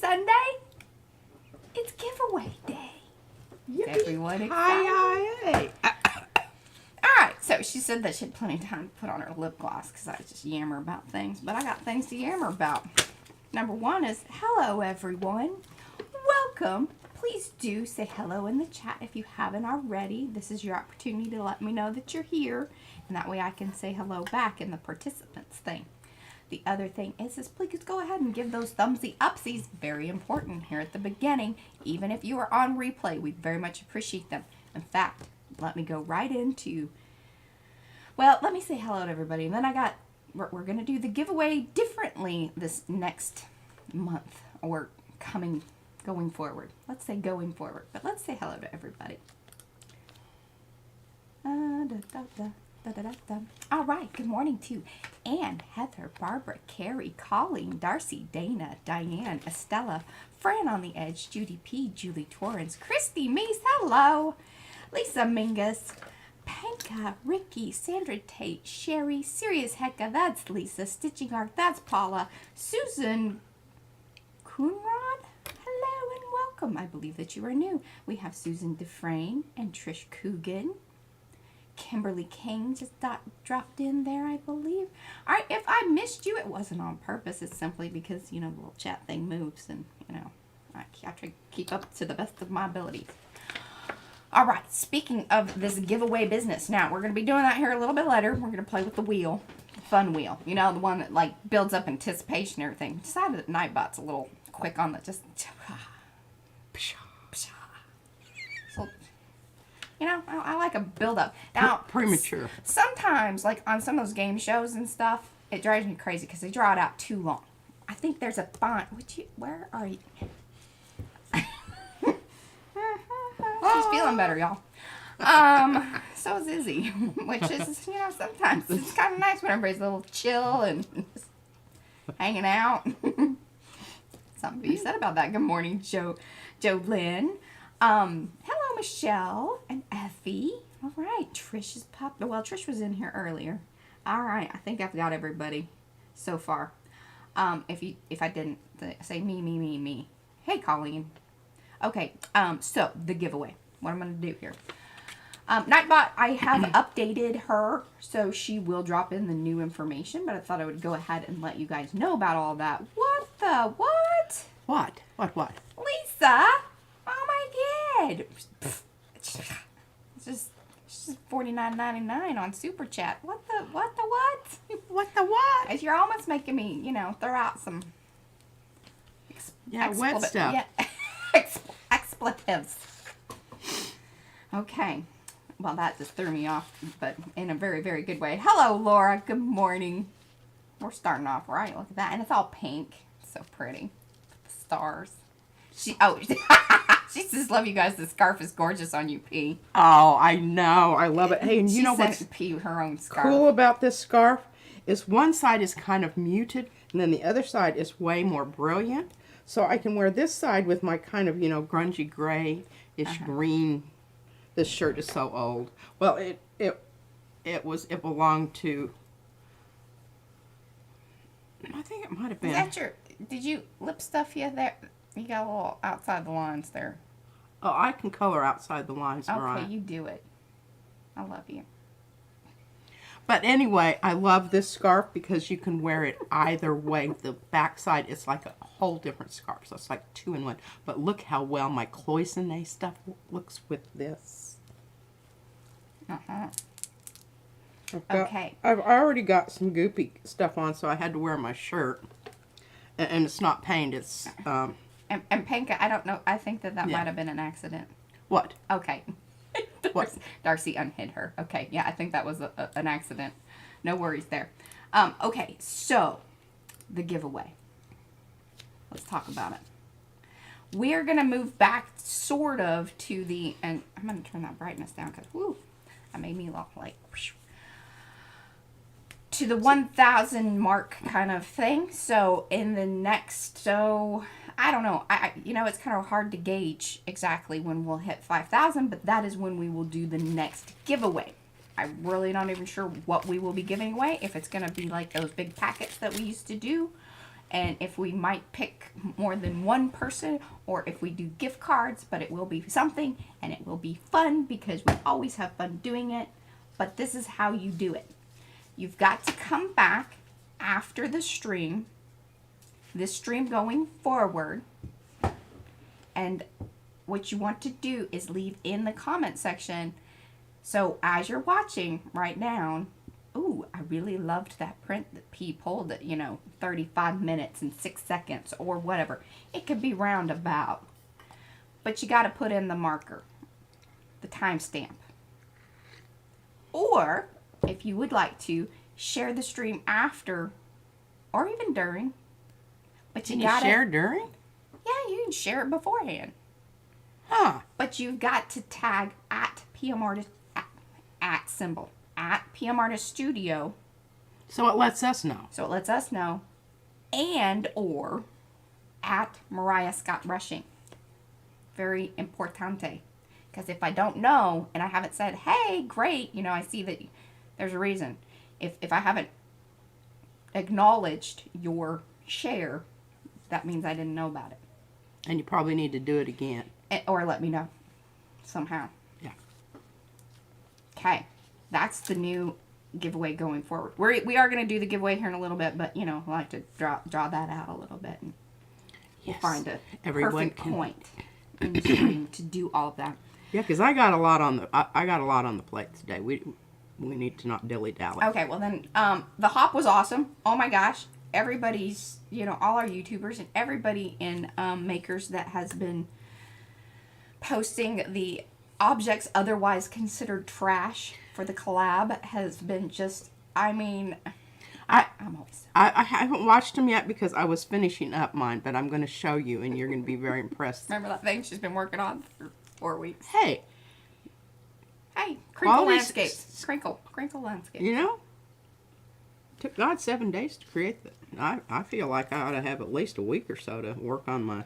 Sunday? It's giveaway day. Is everyone excited? Aye. Alright, so she said that she had plenty of time to put on her lip gloss because I just yammer about things. But I got things to yammer about. Number one is, hello everyone. Welcome. Please do say hello in the chat if you haven't already. This is your opportunity to let me know that you're here. And that way I can say hello back in the participants thing. The other thing is please go ahead and give those thumbsy upsies. Very important here at the beginning. Even if you are on replay, we very much appreciate them. In fact, let me go right into, well, let me say hello to everybody. And then we're going to do the giveaway differently this next month or going forward. Let's say going forward, but let's say hello to everybody. All right, good morning to Anne, Heather, Barbara, Carrie, Colleen, Darcy, Dana, Diane, Estella, Fran on the Edge, Judy P, Julie Torrance, Christy Meese, hello, Lisa Mingus, Panka, Ricky, Sandra Tate, Sherry, Serious Hecka, that's Lisa, Stitching Art, that's Paula, Susan Coonrod, hello and welcome. I believe that you are new. We have Susan Dufresne and Trish Coogan. Kimberly King just dropped in there, I believe. All right, if I missed you, it wasn't on purpose. It's simply because, you know, the little chat thing moves and, you know, I try to keep up to the best of my abilities. All right, speaking of this giveaway business, now we're going to be doing that here a little bit later. We're going to play with the wheel, the fun wheel. You know, the one that, like, builds up anticipation and everything. Decided that Nightbot's a little quick on the just... So, you know, I like a build-up. Now, premature. Sometimes, like on some of those game shows and stuff, it drives me crazy because they draw it out too long. I think there's a font. Where are you? She's feeling better, y'all. So is Izzy, which is, you know, sometimes it's kind of nice when everybody's a little chill and just hanging out. Something to be said about that. Good morning, Lynn. Hello, Michelle and Effie. All right, Trish is popped. Well, Trish was in here earlier. All right, I think I've got everybody so far. If I didn't, say me. Hey, Colleen. Okay, so the giveaway. What I'm going to do here. Nightbot, I have updated her, so she will drop in the new information, but I thought I would go ahead and let you guys know about all that. What the what? What? Lisa? Oh my god. It's just $49.99 on Super Chat. What the what? What the what? As you're almost making me, you know, throw out some wet stuff. Yeah. Expletives. Okay. Well, that just threw me off, but in a very, very good way. Hello, Laura. Good morning. We're starting off right. Look at that. And it's all pink. So pretty. The stars. She says, love you guys. The scarf is gorgeous on you, P. Oh, I know. I love it. Hey, and you know what's P her own scarf. Cool about this scarf is one side is kind of muted, and then the other side is way more brilliant. So I can wear this side with my kind of, you know, grungy grayish green. This shirt is so old. Well, it belonged to, I think it might have been. Is that did you lip stuff you there? You got a little outside the lines there. Oh, I can color outside the lines, Mariah. Okay, you do it. I love you. But anyway, I love this scarf because you can wear it either way. The back side is like a whole different scarf, so it's like 2 in 1. But look how well my cloisonne stuff looks with this. Okay. I've already got some goopy stuff on, so I had to wear my shirt. And it's not paint, it's... And Panka, I don't know. I think that might have been an accident. What? Okay. What? Darcy unhid her. Okay, yeah, I think that was an accident. No worries there. Okay, so the giveaway. Let's talk about it. We're going to move back sort of to the, and I'm going to turn that brightness down because, whoo, that made me look like, whoosh, to the 1,000 mark kind of thing. So in the next, I don't know. You know, it's kind of hard to gauge exactly when we'll hit 5,000, but that is when we will do the next giveaway. I'm really not even sure what we will be giving away. If it's going to be like those big packets that we used to do and if we might pick more than one person, or if we do gift cards, but it will be something, and it will be fun because we always have fun doing it. But this is how you do it. You've got to come back after the stream, this stream going forward, and what you want to do is leave in the comment section. So as you're watching, write down, ooh, I really loved that print that P pulled at, 35 minutes and 6 seconds or whatever. It could be roundabout. But you got to put in the marker, the timestamp. Or, if you would like to, share the stream after or even during. But you got to share during? Yeah, you can share it beforehand. Huh. But you've got to tag at PMArtist, at symbol, at PMArtist Studio. So it lets us know. So it lets us know. And or at Mariah Scott Rushing. Very importante. Because if I don't know and I haven't said, hey, great, I see that there's a reason. If I haven't acknowledged your share, that means I didn't know about it. And you probably need to do it again. Or let me know somehow. Yeah. Okay. That's the new giveaway going forward. We are going to do the giveaway here in a little bit, but, we'll have to draw that out a little bit. And we'll find a perfect point in the stream to do all of that. Yeah, because I got a lot on the plate today. We need to not dilly-dally. Okay, well then, the hop was awesome. Oh my gosh. Everybody's, all our YouTubers and everybody in Makers that has been posting the objects otherwise considered trash for the collab has been just, I'm always... I haven't watched them yet because I was finishing up mine, but I'm going to show you and you're going to be very impressed. Remember that thing she's been working on for 4 weeks? Hey, crinkle landscapes. Crinkle landscapes. Took God 7 days to create that. I feel like I ought to have at least a week or so to work on my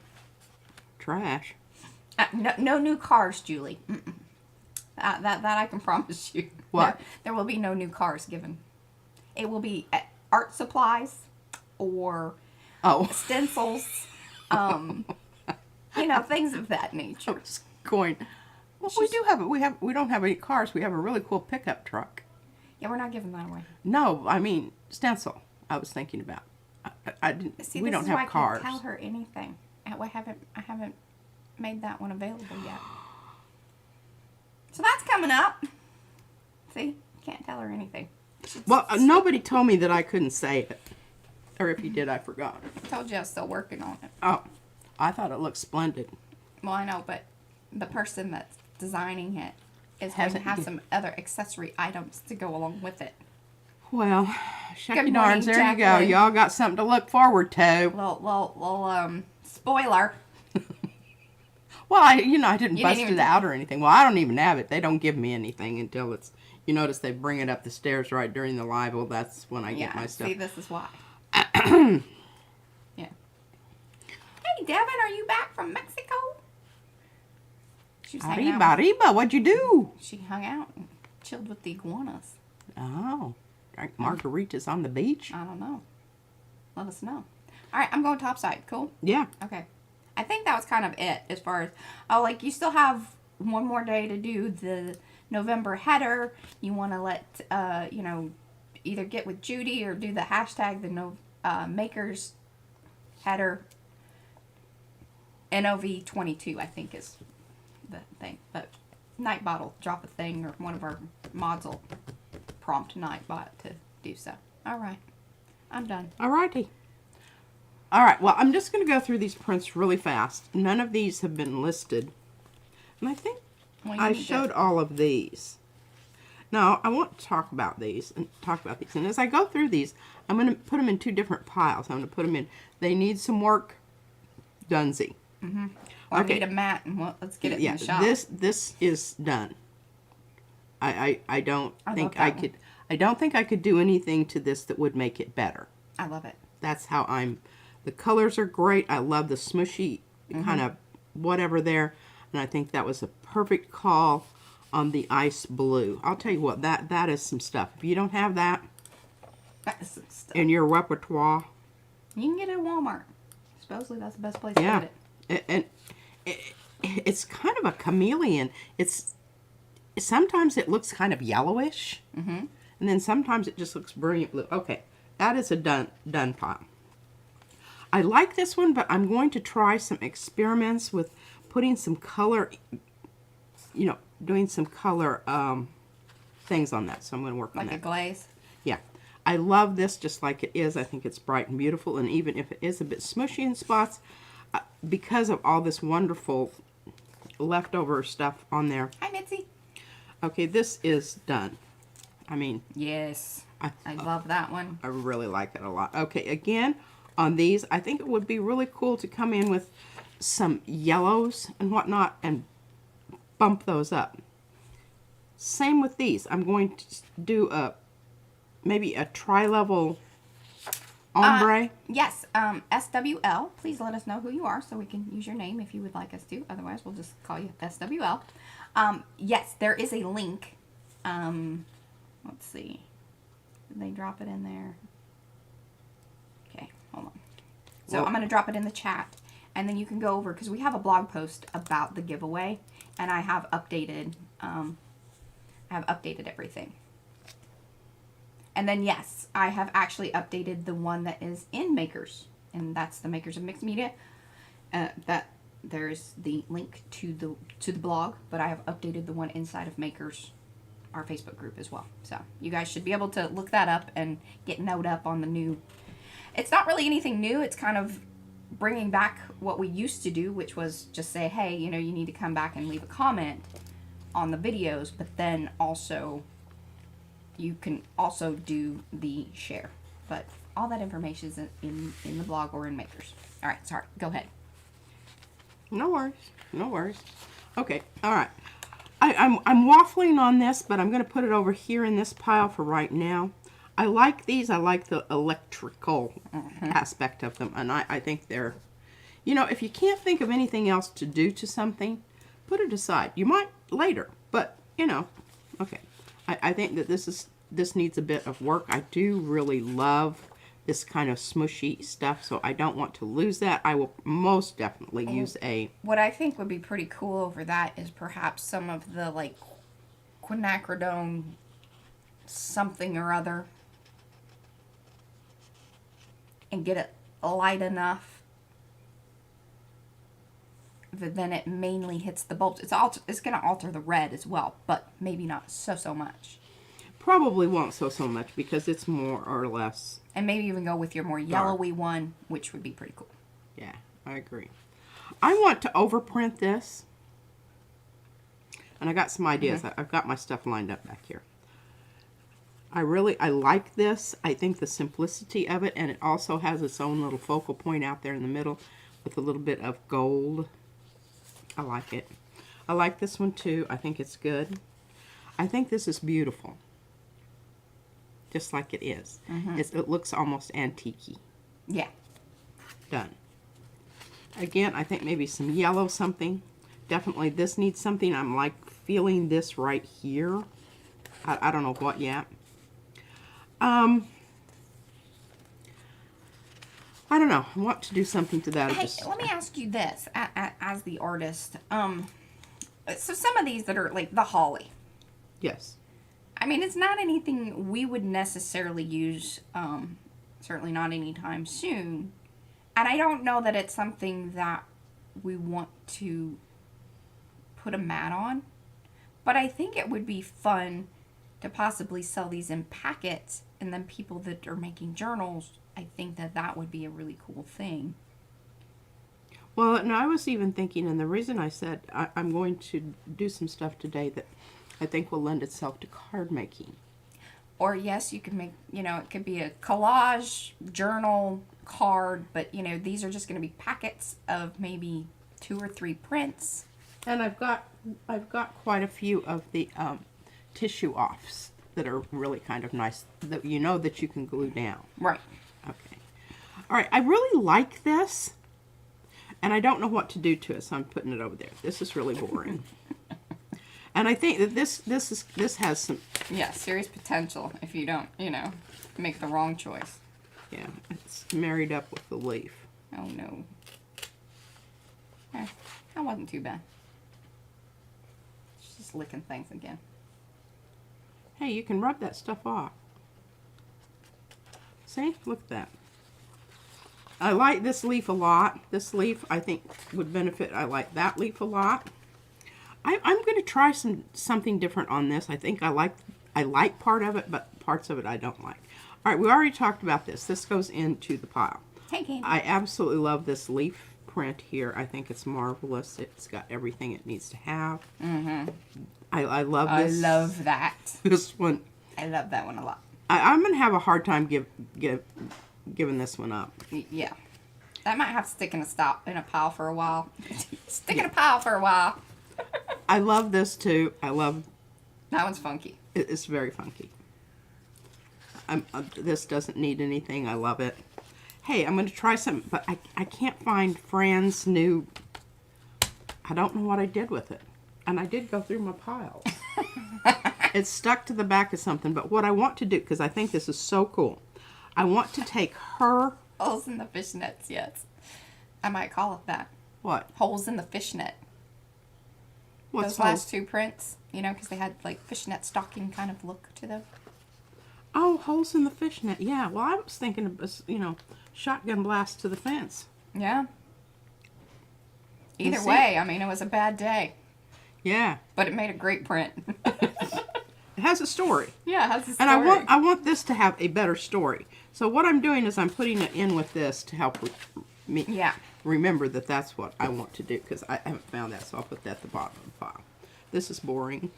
trash. No new cars, Julie. That I can promise you. What? There will be no new cars given. It will be art supplies or stencils, things of that nature. I was going. Well, we don't have any cars. We have a really cool pickup truck. Yeah, we're not giving that away. No, I mean stencil. I was thinking about. I didn't. See, we don't have cars. I can't tell her anything. I haven't made that one available yet. So that's coming up. See, can't tell her anything. Well, nobody told me that I couldn't say it, or if you did, I forgot. I told you I was still working on it. Oh, I thought it looked splendid. Well, I know, but the person that's designing it is going to have some other accessory items to go along with it. Well, shucky Good darns, morning, there you go. Jacqueline. Y'all got something to look forward to. Well, spoiler. Well, I didn't You bust didn't even it out or anything. Well, I don't even have it. They don't give me anything until it's, you notice they bring it up the stairs right during the live. Well, that's when I get my stuff. See, this is why. Yeah. Hey, Devin, are you back from Mexico? She was hanging out. Arriba, what'd you do? She hung out and chilled with the iguanas. Oh, drank margaritas on the beach? I don't know. Let us know. All right, I'm going topside. Cool? Yeah. Okay. I think that was kind of it as far as, you still have one more day to do the November header. You want to let, either get with Judy or do the hashtag, the Makers header. NOV22, I think, is the thing. But Nightbot will drop a thing, or one of our mods will prompt Nightbot to do so. All right. I'm done. All righty. All right, well, I'm just going to go through these prints really fast. None of these have been listed. And I think I showed all of these. Now, I want to talk about these. And as I go through these, I'm going to put them in 2 different piles. I'm going to put them in, they need some work, Dunsey. Mm-hmm. Or okay. Need a mat, and let's get it in the shop. This is done. I don't think I could do anything to this that would make it better. I love it. That's how the colors are great. I love the smushy kind of whatever there. And I think that was a perfect call on the ice blue. I'll tell you what, that is some stuff. If you don't have that is some stuff in your repertoire, You can get it at Walmart. Supposedly that's the best place Yeah. to get it. And it's kind of a chameleon. Sometimes it looks kind of yellowish, and then sometimes it just looks brilliant blue. Okay, that is a done pile. I like this one, but I'm going to try some experiments with putting some color, doing some color things on that. So I'm going to work on Like that. a glaze? Yeah. I love this just like it is. I think it's bright and beautiful, and even if it is a bit smushy in spots, because of all this wonderful leftover stuff on there. Hi, Mitzi. Okay, this is done. I mean, Yes. I love that one. I really like it a lot. Okay, again, on these, I think it would be really cool to come in with some yellows and whatnot and bump those up. Same with these. I'm going to do maybe a tri-level ombre. Yes, SWL. Please let us know who you are so we can use your name if you would like us to. Otherwise, we'll just call you SWL. Yes, there is a link. Let's see. Did they drop it in there? Okay, hold on. So Well, I'm going to drop it in the chat, and then you can go over, because we have a blog post about the giveaway, and I have updated, everything. And then, yes, I have actually updated the one that is in Makers, and that's the Makers of Mixed Media. That there's the link to the blog, but I have updated the one inside of Makers, our Facebook group as well. So you guys should be able to look that up and get note up on the new. It's not really anything new. It's kind of bringing back what we used to do, which was just say, hey, you need to come back and leave a comment on the videos, but then also you can also do the share. But all that information is in the blog or in Makers. All right, sorry. Go ahead. No worries. No worries. Okay. All right. I'm waffling on this, but I'm going to put it over here in this pile for right now. I like these. I like the electrical aspect of them, and I think they're, if you can't think of anything else to do to something, put it aside. You might later, but okay. I think that this needs a bit of work. I do really love this kind of smushy stuff, so I don't want to lose that. I will most definitely use a... What I think would be pretty cool over that is perhaps some of the, like, quinacridone something or other, and get it light enough that then it mainly hits the bulbs. It's going to alter the red as well, but maybe not so much. Probably won't so much because it's more or less... And maybe even go with your more yellowy one, which would be pretty cool. Yeah, I agree. I want to overprint this. And I got some ideas. I've got my stuff lined up back here. I like this. I think the simplicity of it, and it also has its own little focal point out there in the middle with a little bit of gold. I like it. I like this one too. I think it's good. I think this is beautiful. Just like it is. It looks almost antique-y. Yeah. Done. Again, I think maybe some yellow something. Definitely this needs something. I'm like feeling this right here. I don't know what yet. I don't know. I want to do something to that. Hey, let me ask you this, as the artist. So some of these that are like the holly. Yes. I mean, it's not anything we would necessarily use, certainly not anytime soon. And I don't know that it's something that we want to put a mat on. But I think it would be fun to possibly sell these in packets. And then people that are making journals, I think that would be a really cool thing. Well, and I was even thinking, and the reason I said I'm going to do some stuff today that I think will lend itself to card making. Or yes, you could make, it could be a collage, journal, card, but these are just going to be packets of maybe 2 or 3 prints. And I've got quite a few of the tissue offs that are really kind of nice that that you can glue down. Right. Okay. All right. I really like this, and I don't know what to do to it, so I'm putting it over there. This is really boring. And I think that this has some... Yeah, serious potential if you don't, make the wrong choice. Yeah, it's married up with the leaf. Oh no. That wasn't too bad. She's just licking things again. Hey, you can rub that stuff off. See? Look at that. I like this leaf a lot. This leaf, I think, would benefit. I like that leaf a lot. I'm going to try something different on this. I think I like part of it, but parts of it I don't like. All right, we already talked about this. This goes into the pile. Hey, Candy. I absolutely love this leaf print here. I think it's marvelous. It's got everything it needs to have. Mm-hmm. I love this. I love that. This one. I love that one a lot. I'm going to have a hard time giving this one up. Yeah. That might have to stick in a pile for a while. Stick in a pile for a while. I love this too. I love... That one's funky. It's very funky. This doesn't need anything. I love it. Hey, I'm going to try something, but I can't find Fran's new... I don't know what I did with it. And I did go through my piles. It's stuck to the back of something, but what I want to do, because I think this is so cool, I want to take her... Holes in the fishnets, yes. I might call it that. What? Holes in the fishnet. What's Those last two prints, you know, because they had like fishnet stocking kind of look to them. Oh, holes in the fishnet. Yeah, well, I was thinking of, you know, shotgun blast to the fence. Yeah. Either way, I mean, it was a bad day. Yeah. But it made a great print. It has a story. Yeah, it has a story. And I want this to have a better story. So what I'm doing is I'm putting it in with this to help me remember that that's what I want to do, because I haven't found that, so I'll put that at the bottom of the file. This is boring.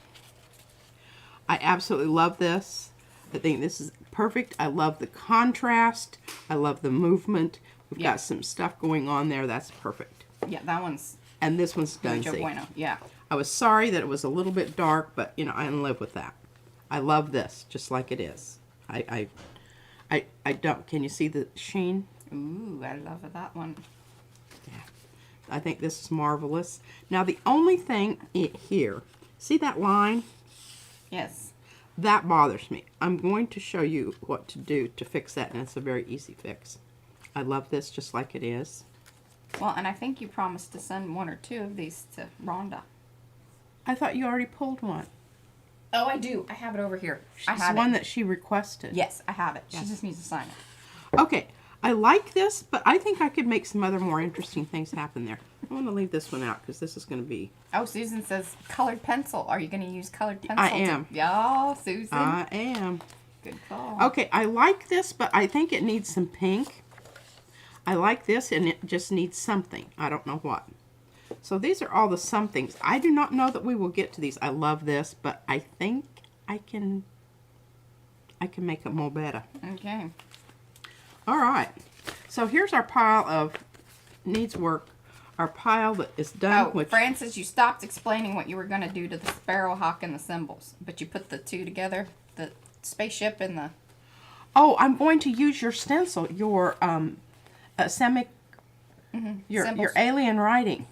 I absolutely love this. I think this is perfect. I love the contrast. I love the movement. We've got some stuff going on there. That's perfect. Yeah, that one's... And this one's done. Bueno. Yeah. I was sorry that it was a little bit dark, but, you know, I can live with that. I love this, just like it is. I don't... Can you see the sheen? Ooh, I love that one. Yeah. I think this is marvelous. Now, the only thing here... See that line? Yes. That bothers me. I'm going to show you what to do to fix that, and it's a very easy fix. I love this just like it is. Well, and I think you promised to send one or two of these to Rhonda. I thought you already pulled one. Oh, I do. I have it over here. I It's have one it. that she requested. Yes, I have it. She Yes. just needs to sign it. Okay, I like this, but I think I could make some other more interesting things happen there. I want to leave this one out because this is going to be... Oh, Susan says colored pencil. Are you going to use colored pencil? I am. Yeah, Susan. I am. Good call. Okay, I like this, but I think it needs some pink. I like this, and it just needs something. I don't know what. So these are all the somethings. I do not know that we will get to these. I love this, but I think I can make it more better. Okay. All right. So here's our pile of needs work. Our pile that is done. Oh, Francis, you stopped explaining what you were going to do to the sparrowhawk and the symbols, but you put the two together, the spaceship and the... Oh, I'm going to use your stencil, your your alien writing,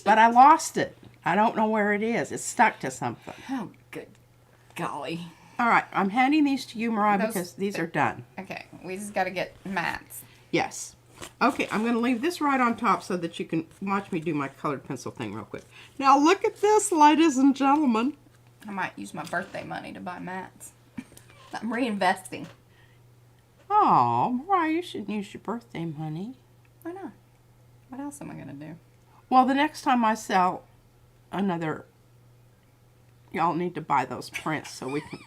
but I lost it. I don't know where it is. It's stuck to something. Oh, good golly. All right, I'm handing these to you, Mariah, because these are done. Okay, we just got to get mats. Yes. Okay, I'm going to leave this right on top so that you can watch me do my colored pencil thing real quick. Now look at this, ladies and gentlemen. I might use my birthday money to buy mats. I'm reinvesting. Oh, Mariah, you shouldn't use your birthday money. Why not? What else am I going to do? Well, the next time I sell another, y'all need to buy those prints so we can...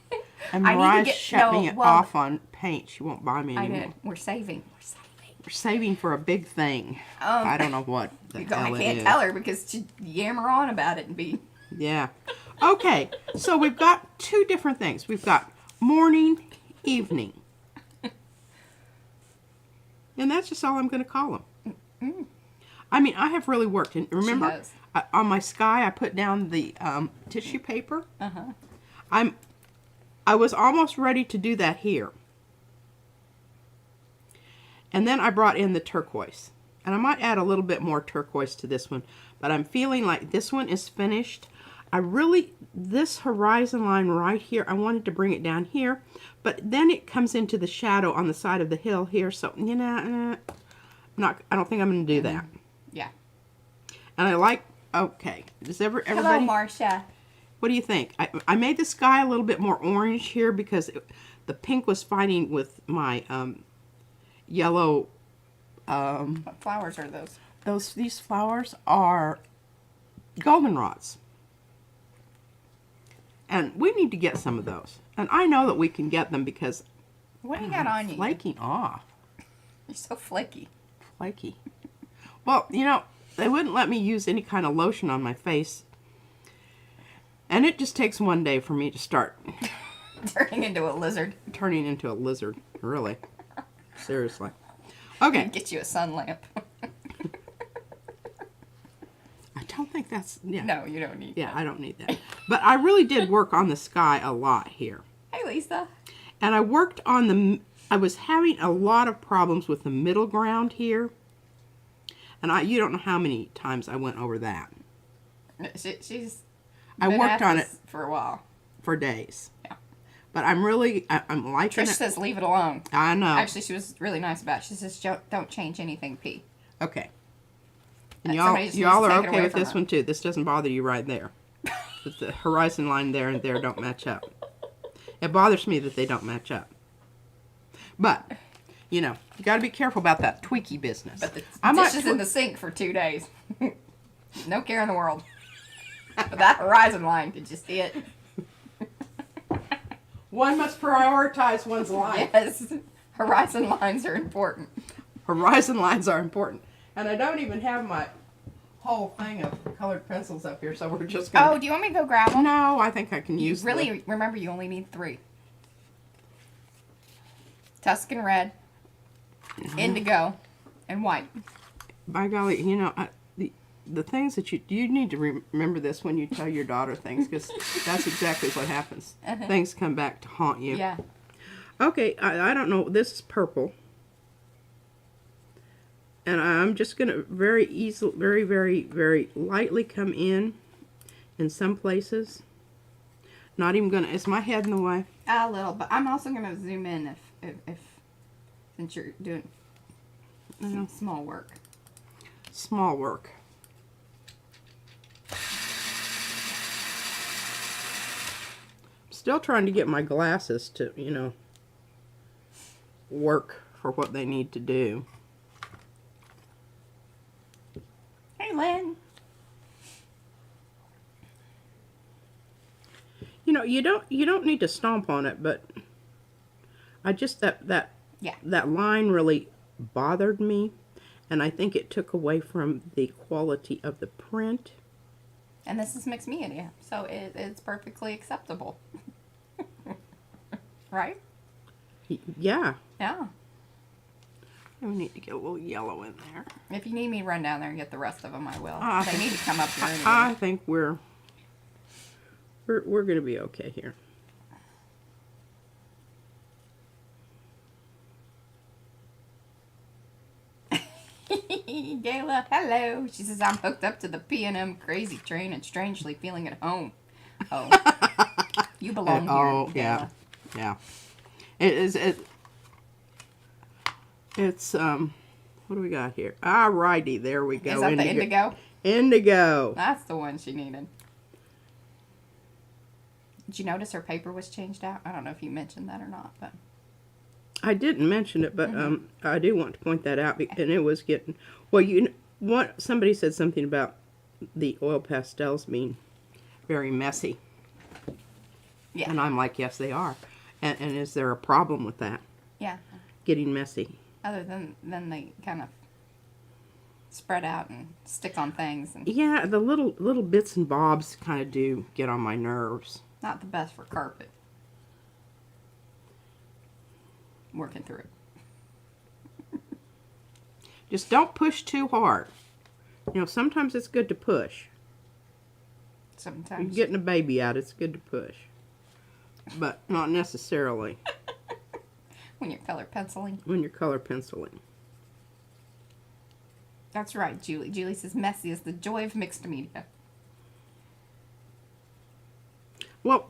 And Mariah's shut me off on paint. She won't buy me anymore. I did. We're saving. We're saving for a big thing. I don't know what the hell it is. I can't tell her because she'd yammer on about it and be... Yeah. Okay, so we've got two different things. We've got morning, evening. And that's just all I'm going to call them. I mean, I have really worked. And remember, on my sky, I put down the tissue paper. I was almost ready to do that here. And then I brought in the turquoise. And I might add a little bit more turquoise to this one. But I'm feeling like this one is finished. this horizon line right here, I wanted to bring it down here, but then it comes into the shadow on the side of the hill here, so, you know, I don't think I'm going to do that. Yeah. And I like, okay, does everybody... Hello, Marcia. What do you think? I made the sky a little bit more orange here because the pink was fighting with my yellow... What flowers are those? These flowers are goldenrods. And we need to get some of those. And I know that we can get them because... What do you got on you? Flaking off. You're so flaky. Flaky. Well, you know, they wouldn't let me use any kind of lotion on my face. And it just takes one day for me to start... Turning into a lizard. Turning into a lizard, really. Seriously. Okay. Get you a sun lamp. I don't think that's... Yeah. No, you don't need that. I don't need that. But I really did work on the sky a lot here. Hey, Lisa. And I worked on the... I was having a lot of problems with the middle ground here. And you don't know how many times I went over that. She's... I worked on it for a while. For days. Yeah. But I'm liking it. Trish says leave it alone. I know. Actually, she was really nice about it. She says don't change anything, P. Okay. And y'all are okay with this her. one too. This doesn't bother you right there. But the horizon line there and there don't match up. It bothers me that they don't match up. But, you know, you got to be careful about that tweaky business. But the dish is in the sink for 2 days. No care in the world. But that horizon line, did you see it? One must prioritize one's life. Yes. Horizon lines are important. Horizon lines are important. And I don't even have my whole thing of colored pencils up here, so we're just going to... Oh, do you want me to go grab them? No, I think I can use them. Really, remember, you only need 3. Tuscan red, indigo, and white. By golly, you know, the things that you need to remember this when you tell your daughter things, because that's exactly what happens. Things come back to haunt you. Yeah. Okay, I don't know. This is purple. And I'm just going to very lightly come in some places. Not even going to... Is my head in the way? A little, but I'm also going to zoom in if since you're doing small work. Small work. Still trying to get my glasses to, you know, work for what they need to do. Hey, Lynn. You know, you don't need to stomp on it, but I just that line really bothered me, and I think it took away from the quality of the print. And this is mixed media, so it's perfectly acceptable. Right? Yeah. Yeah. We need to get a little yellow in there. If you need me to run down there and get the rest of them, I will. They need to come up here anyway. I think we're going to be okay here. Gayla, hello. She says, I'm hooked up to the P&M crazy train and strangely feeling at home. Oh. You belong here. Oh, Gayla. yeah. It's what do we got here? Alrighty, there we go. Is that the indigo? Indigo. That's the one she needed. Did you notice her paper was changed out? I don't know if you mentioned that or not, but I didn't mention it, but I do want to point that out, and it was getting... Well, somebody said something about the oil pastels being very messy. Yeah. And I'm like, yes, they are. And is there a problem with that? Yeah. Getting messy. Other than they kind of spread out and stick on things. And Yeah, the little bits and bobs kind of do get on my nerves. not the best for carpet. Working through it. Just don't push too hard. You know, sometimes it's good to push. Sometimes. You're getting a baby out, it's good to push. But not necessarily When you're color penciling. when you're color penciling. That's right, Julie. Julie says messy is the joy of mixed media. Well,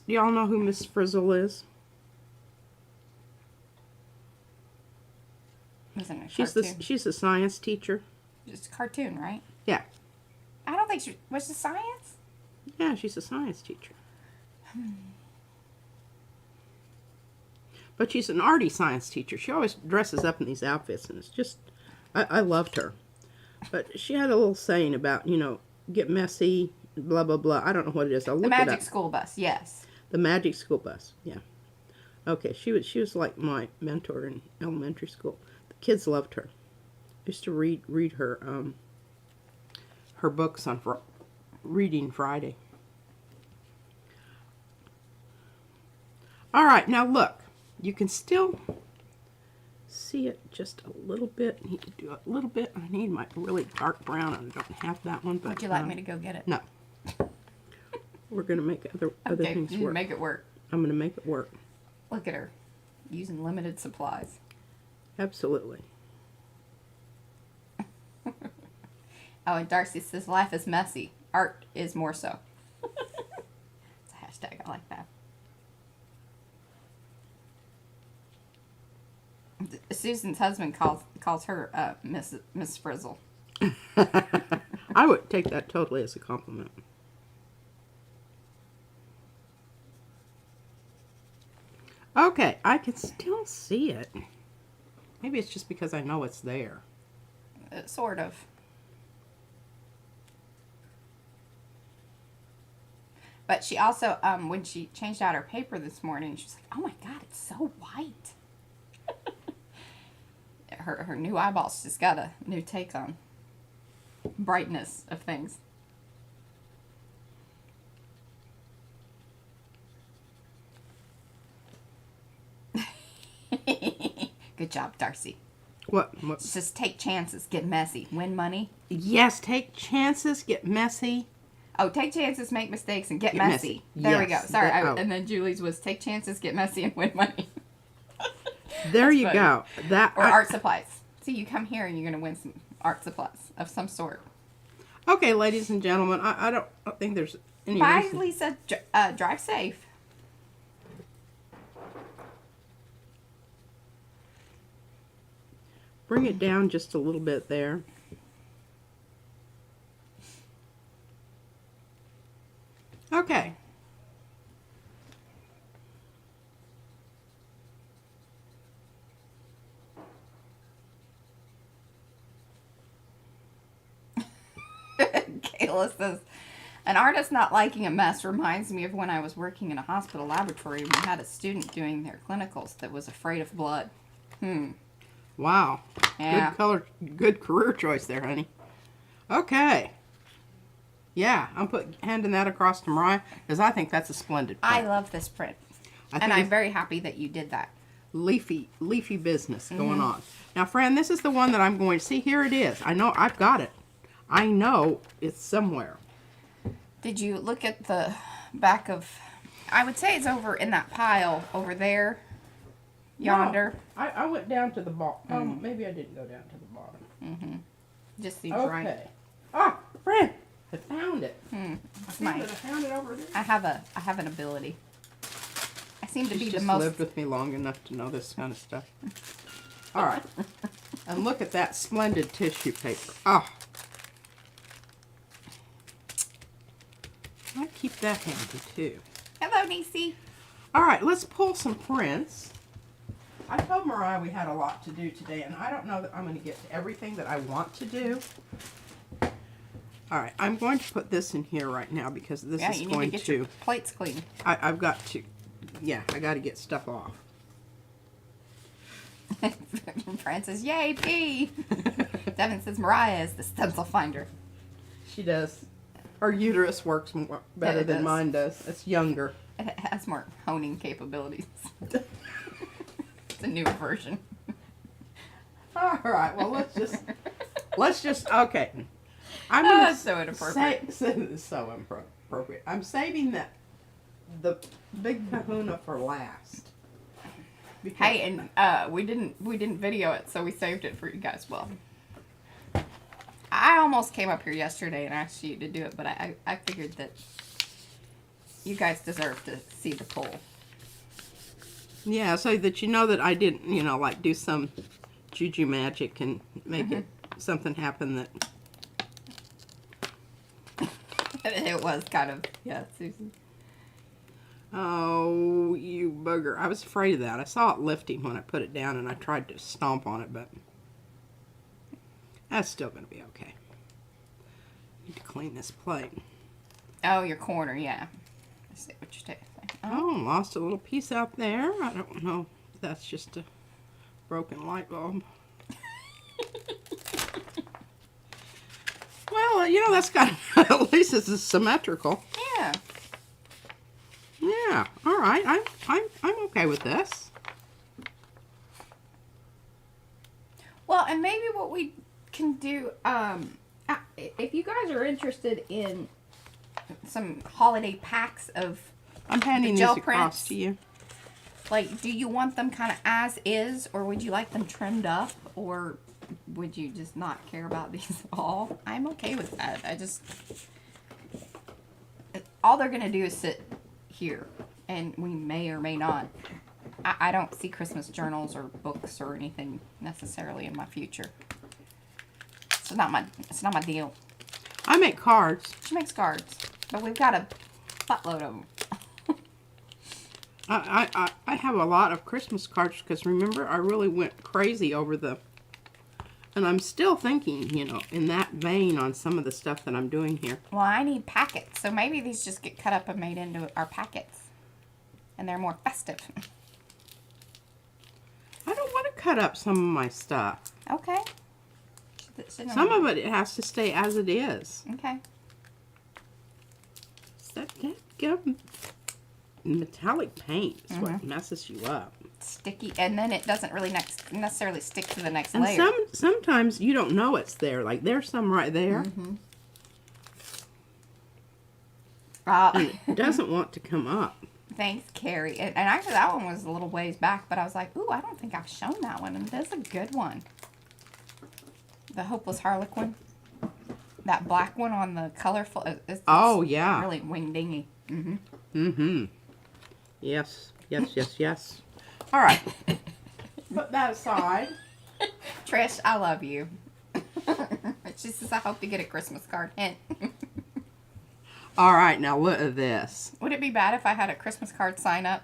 y'all know who Miss Frizzle is? Isn't it a cartoon? She's a science teacher. Just a cartoon, right? Yeah. I don't think she was it science. Yeah, she's a science teacher. But she's an arty science teacher. She always dresses up in these outfits, and it's just, I loved her. But she had a little saying about, you know, get messy, blah, blah, blah. I don't know what it is. I'll look it up. The magic school bus, yes. The magic school bus, yeah. Okay, she was like my mentor in elementary school. The kids loved her. I used to read her her books on Reading Friday. All right, now look. You can still see it just a little bit. I need to do a little bit. I need my really dark brown. I don't have that one. But would you like me to go get it? No. We're going to make other things work. Make it work. I'm going to make it work. Look at her. Using limited supplies. Absolutely. Oh, and Darcy says life is messy. Art is more so. It's a hashtag. I like that. Susan's husband calls her Miss Frizzle. I would take that totally as a compliment. Okay, I can still see it. Maybe it's just because I know it's there. Sort of. But she also, when she changed out her paper this morning, she was like, oh my God, it's so white. Her new eyeballs just got a new take on brightness of things. Good job, Darcy. What? Just take chances, get messy, win money. Yes, take chances, get messy. Oh, take chances, make mistakes, and get messy. There we go. Yes, Sorry, and then Julie's was take chances, get messy, and win money. There you funny. go. Or art supplies. See, you come here and you're going to win some art supplies of some sort. Okay, ladies and gentlemen, I don't think there's any Bye, reason. Lisa. Drive safe. Bring it down just a little bit there. Okay. Kayla says, an artist not liking a mess reminds me of when I was working in a hospital laboratory and we had a student doing their clinicals that was afraid of blood. Wow. Yeah. Good career choice there, honey. Okay. Yeah, I'm handing that across to Mariah because I think that's a splendid print. I love this print. And I'm very happy that you did that. Leafy business going on. Now, Fran, this is the one that I'm going to see. Here it is. I know I've got it. I know it's somewhere. Did you look at the back of... I would say it's over in that pile over there. Yonder. No, I went down to the bottom. Maybe I didn't go down to the bottom. Just seems Okay. right. Ah, Fran, I found it. Hmm. I found it over there. I have an ability. I seem to be She's the just most... lived with me long enough to know this kind of stuff. All right. And look at that splendid tissue paper. Oh. I keep that handy too. Hello, Niecy. All right, let's pull some prints. I told Mariah we had a lot to do today, and I don't know that I'm going to get to everything that I want to do. All right, I'm going to put this in here right now because this is you going need to get your plates clean. I've got to, yeah, I got to get stuff off. Francis, yay, P. Devin says Mariah is the stencil finder. She does. Her uterus works better it than does. mine does. It's younger. It has more honing capabilities. It's a newer version. All right, well, let's just, okay. I'm gonna That's so inappropriate. This is so inappropriate. I'm saving the big kahuna for last. Because Hey, and we didn't video it, so we saved it for you guys. Well, I almost came up here yesterday and asked you to do it, but I figured that You guys deserve to see the pull. Yeah, so that you know that I didn't, you know, like do some juju magic and make it something happen that... It was kind of, yeah, Susan. Oh, you bugger. I was afraid of that. I saw it lifting when I put it down and I tried to stomp on it, but that's still going to be okay. Need to clean this plate. Oh, your corner, yeah. I see what you're saying. Oh, lost a little piece out there. I don't know if that's just a broken light bulb. Well, you know, that's got, at least it's symmetrical. Yeah. Yeah, all right. I'm okay with this. Well, and maybe what we can do, if you guys are interested in some holiday packs of I'm handing the these gel across prints, to you. like, do you want them kind of as is, or would you like them trimmed up, or would you just not care about these at all? I'm okay with that. I just, all they're going to do is sit here, and we may or may not. I don't see Christmas journals or books or anything necessarily in my future. It's not my deal. I make cards. She makes cards, but we've got a buttload of them. I have a lot of Christmas cards because remember I really went crazy over the, and I'm still thinking, you know, in that vein on some of the stuff that I'm doing here. Well, I need packets, so maybe these just get cut up and made into our packets, and they're more festive. I don't want to cut up some of my stuff. Okay. Some of it has to stay as it is. Okay. That metallic paint is what messes you up. Sticky, and then it doesn't really necessarily stick to the next And layer. sometimes you don't know it's there. Like there's some right there. And it doesn't want to come up. Thanks, Carrie. And actually, that one was a little ways back, but I was like, ooh, I don't think I've shown that one, and that's a good one. The Hopeless Harlequin. That black one on the colorful. It's oh, yeah. Really wing-dingy. Yes, yes, yes, yes. All right. Put that aside. Trish, I love you. She says, I hope you get a Christmas card. Hint. All right, now look at this. Would it be bad if I had a Christmas card sign up?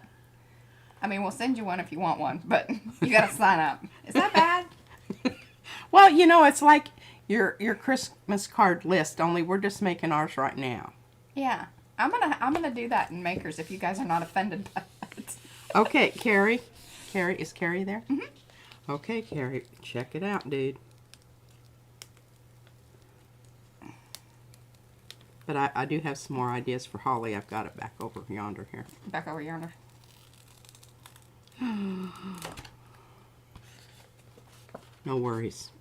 I mean, we'll send you one if you want one, but you got to sign up. Is that bad? Well, you know, it's like your Christmas card list, only we're just making ours right now. Yeah. I'm gonna do that in Makers if you guys are not offended by that. Okay, Carrie. Carrie, is Carrie there? Okay, Carrie, check it out, dude. But I do have some more ideas for Holly. I've got it back over yonder here. Back over yonder. No worries.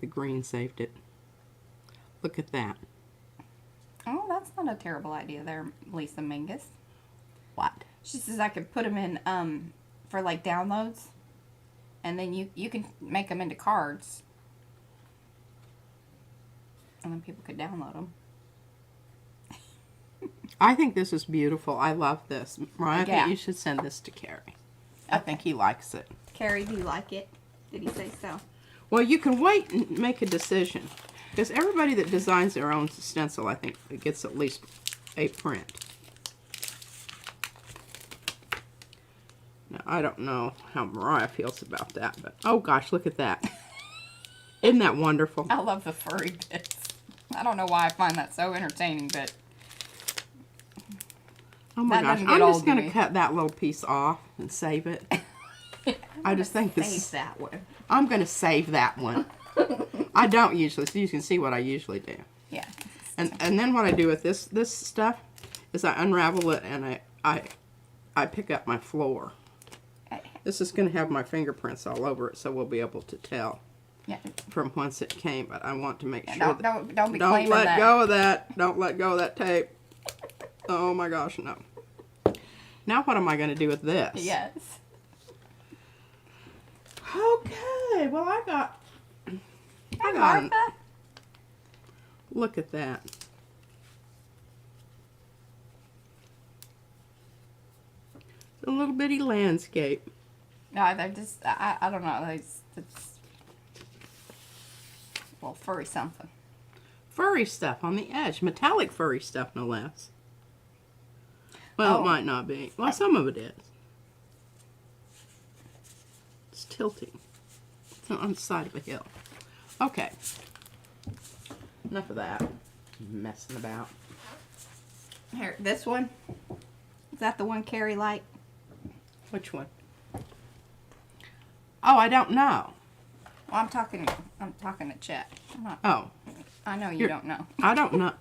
The green saved it. Look at that. Oh, that's not a terrible idea there, Lisa Mingus. What? She says I could put them in for like downloads, and then you can make them into cards, and then people could download them. I think this is beautiful. I love this. Mariah, I Yeah. think you should send this to Carrie. I think he likes it. Carrie, do you like it? Did he say so? Well, you can wait and make a decision. Because everybody that designs their own stencil, I think, gets at least a print. Now, I don't know how Mariah feels about that, but oh gosh, look at that. Isn't that wonderful? I love the furry bits. I don't know why I find that so entertaining, but Oh my that gosh, doesn't get I'm old just to going to me. cut that little piece off and save it. I just think this. save that one. I'm going to save that one. I don't usually, so you can see what I usually do. Yeah. And then what I do with this stuff is I unravel it and I pick up my floor. This is going to have my fingerprints all over it, so we'll be able to tell Yeah. from whence it came. But I want to make sure Don't be don't claiming let that. go of that. Don't let go of that tape. Oh my gosh, no. Now what am I going to do with this? Yes. Okay, well I got Martha. Look at that. A little bitty landscape. No, they're just, I don't know. It's, well, furry something. Furry stuff on the edge. Metallic furry stuff, no less. Well, Oh. it might not be. Well, some of it is. It's tilting. It's on the side of a hill. Okay. Enough of that. Messing about. Here, this one. Is that the one Carrie liked? Which one? Oh, I don't know. Well, I'm talking to Chet. Oh. I know you don't know. I don't know.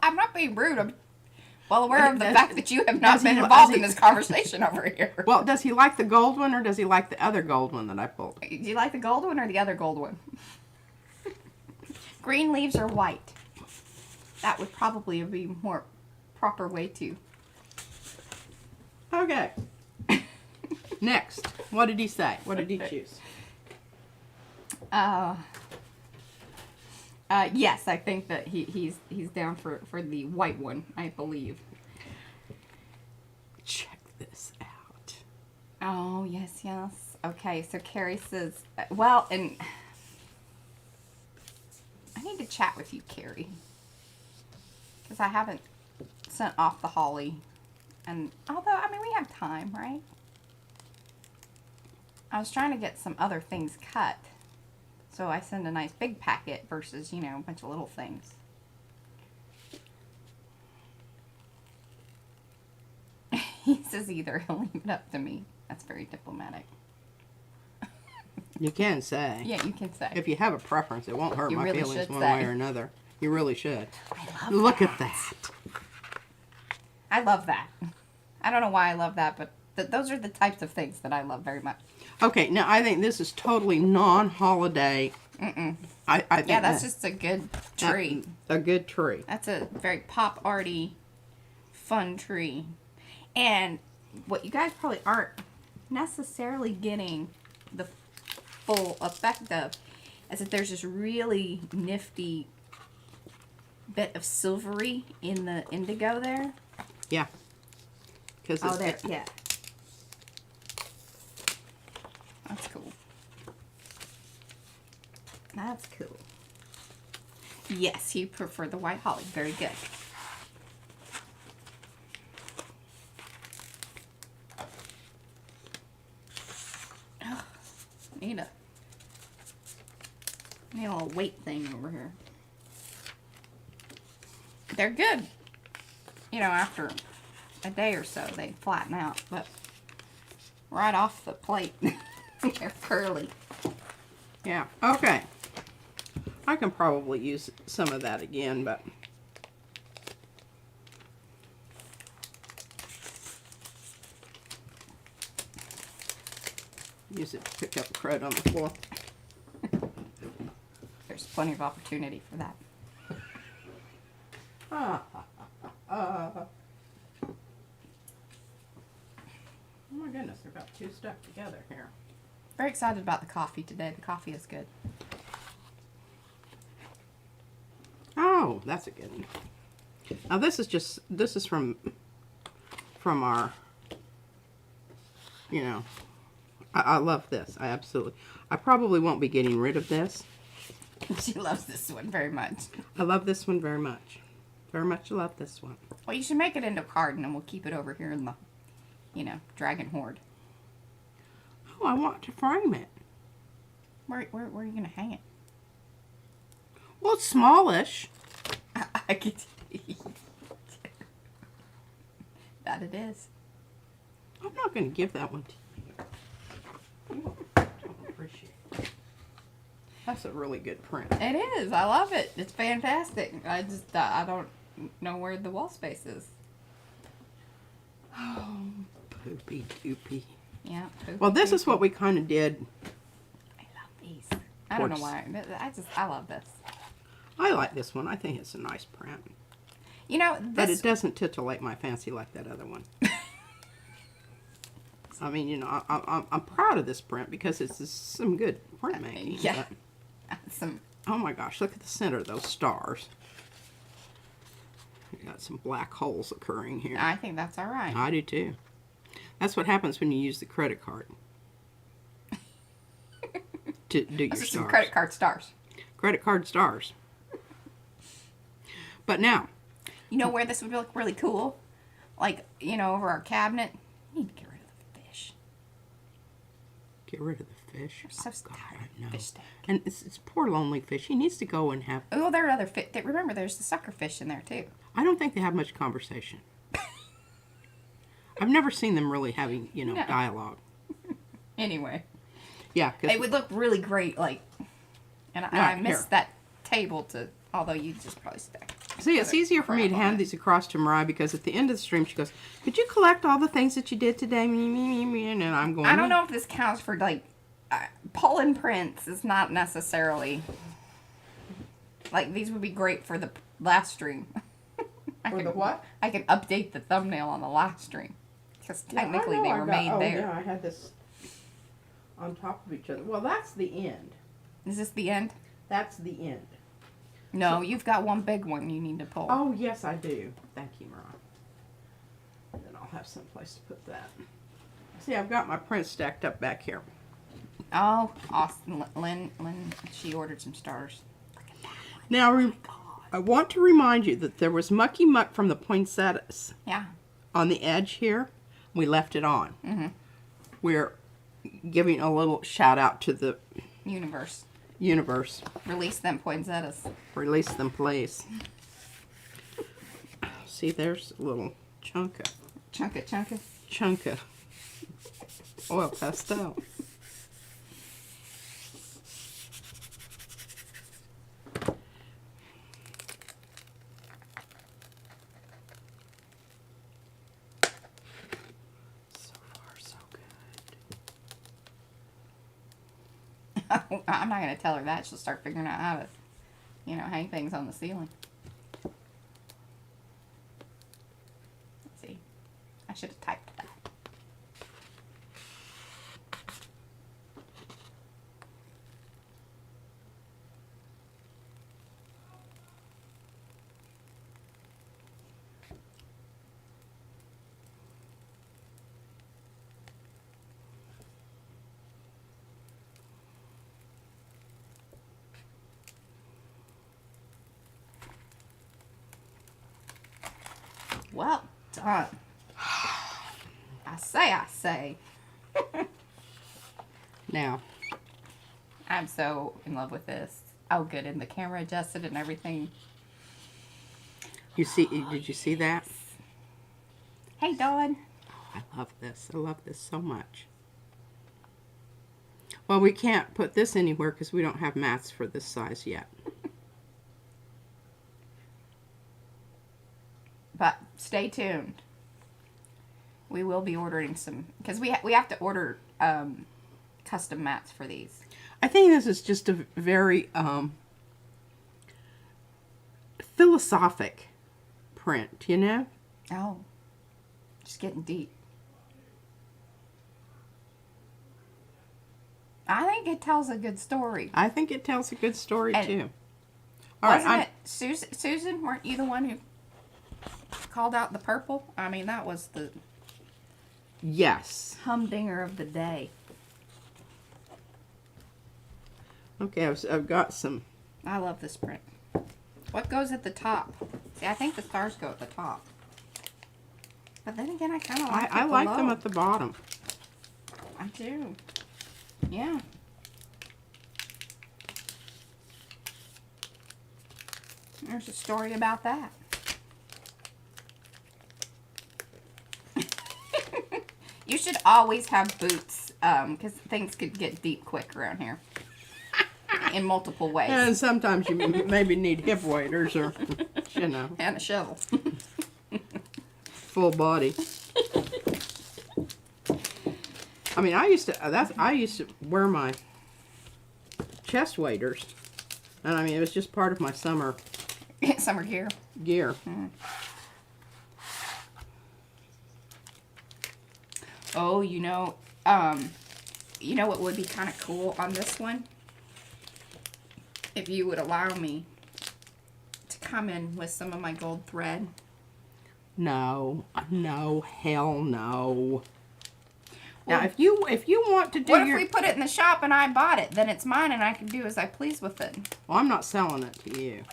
I'm not being rude. I'm well aware of the fact that you have not does he- been involved does in he- this conversation over here. Well, does he like the gold one or does he like the other gold one that I pulled? Do you like the gold one or the other gold one? Green leaves or white? That would probably be a more proper way to. Okay. Next. What did he say? What did he choose? Yes, I think that he's down for the white one, I believe. Check this out. Oh, yes. Okay, so Carrie says, well, and I need to chat with you, Carrie. Because I haven't sent off the holly. And although, I mean, we have time, right? I was trying to get some other things cut. So I send a nice big packet versus, you know, a bunch of little things. He says either. He'll leave it up to me. That's very diplomatic. You can say. Yeah, you can say. If you have a preference, it won't hurt You my really feelings should one say. way or another. You really should. I love Look that. at that. I love that. I don't know why I love that, but those are the types of things that I love very much. Okay, now I think this is totally non-holiday. I think Yeah, that's just a good tree. A good tree. That's a very pop arty, fun tree. And what you guys probably aren't necessarily getting the full effect of is that there's this really nifty bit of silvery in the indigo there. Yeah. Because Oh, there, yeah. That's cool. That's cool. Yes, you prefer the white holly. Very good. Oh, need a little weight thing over here. They're good. You know, after a day or so, they flatten out, but right off the plate, they're curly. Yeah. Okay. I can probably use some of that again, but use it to pick up crud on the floor. There's plenty of opportunity for that. Oh my goodness, they're about two stuck together here. Very excited about the coffee today. The coffee is good. Oh, that's a good one. Now this is from our, you know, I love this. I probably won't be getting rid of this. She loves this one very much. I love this one very much. Very much love this one. Well, you should make it into a card, and then we'll keep it over here in the, you know, dragon hoard. Oh, I want to frame it. Where are you gonna hang it? Well, it's smallish. I could see that it is. I'm not going to give that one to you. I don't appreciate it. That's a really good print. It is. I love it. It's fantastic. I just I don't know where the wall space is. Oh, poopy doopy. Yeah. Well, this is what we kind of did. I love these. I don't know why. I love this. I like this one. I think it's a nice print. You know, But it doesn't titillate my fancy like that other one. I mean, you know, I'm proud of this print because it's some good printmaking. yeah. But, Some. oh my gosh, look at the center of those stars. got some black holes occurring here. I think that's all right. I do too. That's what happens when you use the credit card to do your Those are stars. some credit card stars. Credit card stars. But now, You know where this would look really cool? Like, you know, over our cabinet. We need to get rid of the fish. get rid of the fish. I'm so God, tired I of know. fish tank. And it's poor lonely fish. He needs to go and have. Oh, there are other fish. Remember, there's the sucker fish in there too. I don't think they have much conversation. I've never seen them really having, you know, No. dialogue. Anyway, Yeah, it would look really great. Like, and Yeah, I missed here. that table to. Although you just probably stack. see, it's easier for me to hand these across to Mariah because at the end of the stream she goes, "Could you collect all the things that you did today?" And I'm going. I don't know if this counts for like pulling prints. Is not necessarily like these would be great for the last stream. For the what? I can update the thumbnail on the last stream because technically they were made there. Yeah, I had this on top of each other. Well, that's the end. Is this the end? That's the end. No, you've got one big one you need to pull. Oh, yes, I do. Thank you, Mariah. Then I'll have some place to put that. See, I've got my prints stacked up back here. Oh, Austin, Lynn, she ordered some stars. Look at that one. Now, I want to remind you that there was mucky muck from the poinsettias Yeah. on the edge here. We left it on. Mm-hmm. We're giving a little shout out to the Universe. universe. Release them poinsettias. Release them, please. See, there's a little chunk of oil pastel. So far, so good. I'm not going to tell her that. She'll start figuring out how to, you know, hang things on the ceiling. Let's see. I should have typed that. Well done. I say. Now, I'm so in love with this. Oh, good. And the camera adjusted and everything. you see, did you see that? Hey, Dawn. I love this. I love this so much. Well, we can't put this anywhere because we don't have mats for this size yet. But stay tuned. We will be ordering some, because we have to order custom mats for these. I think this is just a very philosophic print, you know? Oh, just getting deep. I think it tells a good story. I think it tells a good story, And too. All right, Wasn't it Susan? Weren't you the one who called out the purple? I mean, that was the yes. humdinger of the day. Okay, I've got some. I love this print. What goes at the top? See, I think the stars go at the top. But then again, I kind of like I it like below. them at the bottom. I do. Yeah. There's a story about that. You should always have boots, because things could get deep quick around here. In multiple ways. And sometimes you maybe need hip waders or, you know, And a shovel. full body. I mean, I used to wear my chest waders, and I mean it was just part of my summer Summer gear. gear. Oh, you know what would be kind of cool on this one? If you would allow me to come in with some of my gold thread No, no, hell no. Now, if you want to do What if we put it in the shop and I bought it? Then it's mine and I can do as I please with it. Well, I'm not selling it to you.